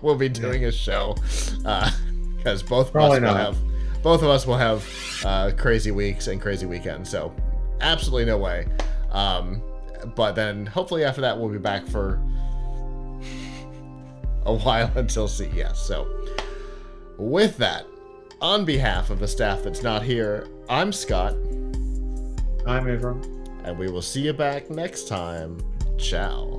we'll be doing a show because both of us will have crazy weeks and crazy weekends. So absolutely no way. But then hopefully after that we'll be back for a while until CES. So with that, on behalf of the staff that's not here, I'm Scott. I'm Avram. And we will see you back next time. Ciao.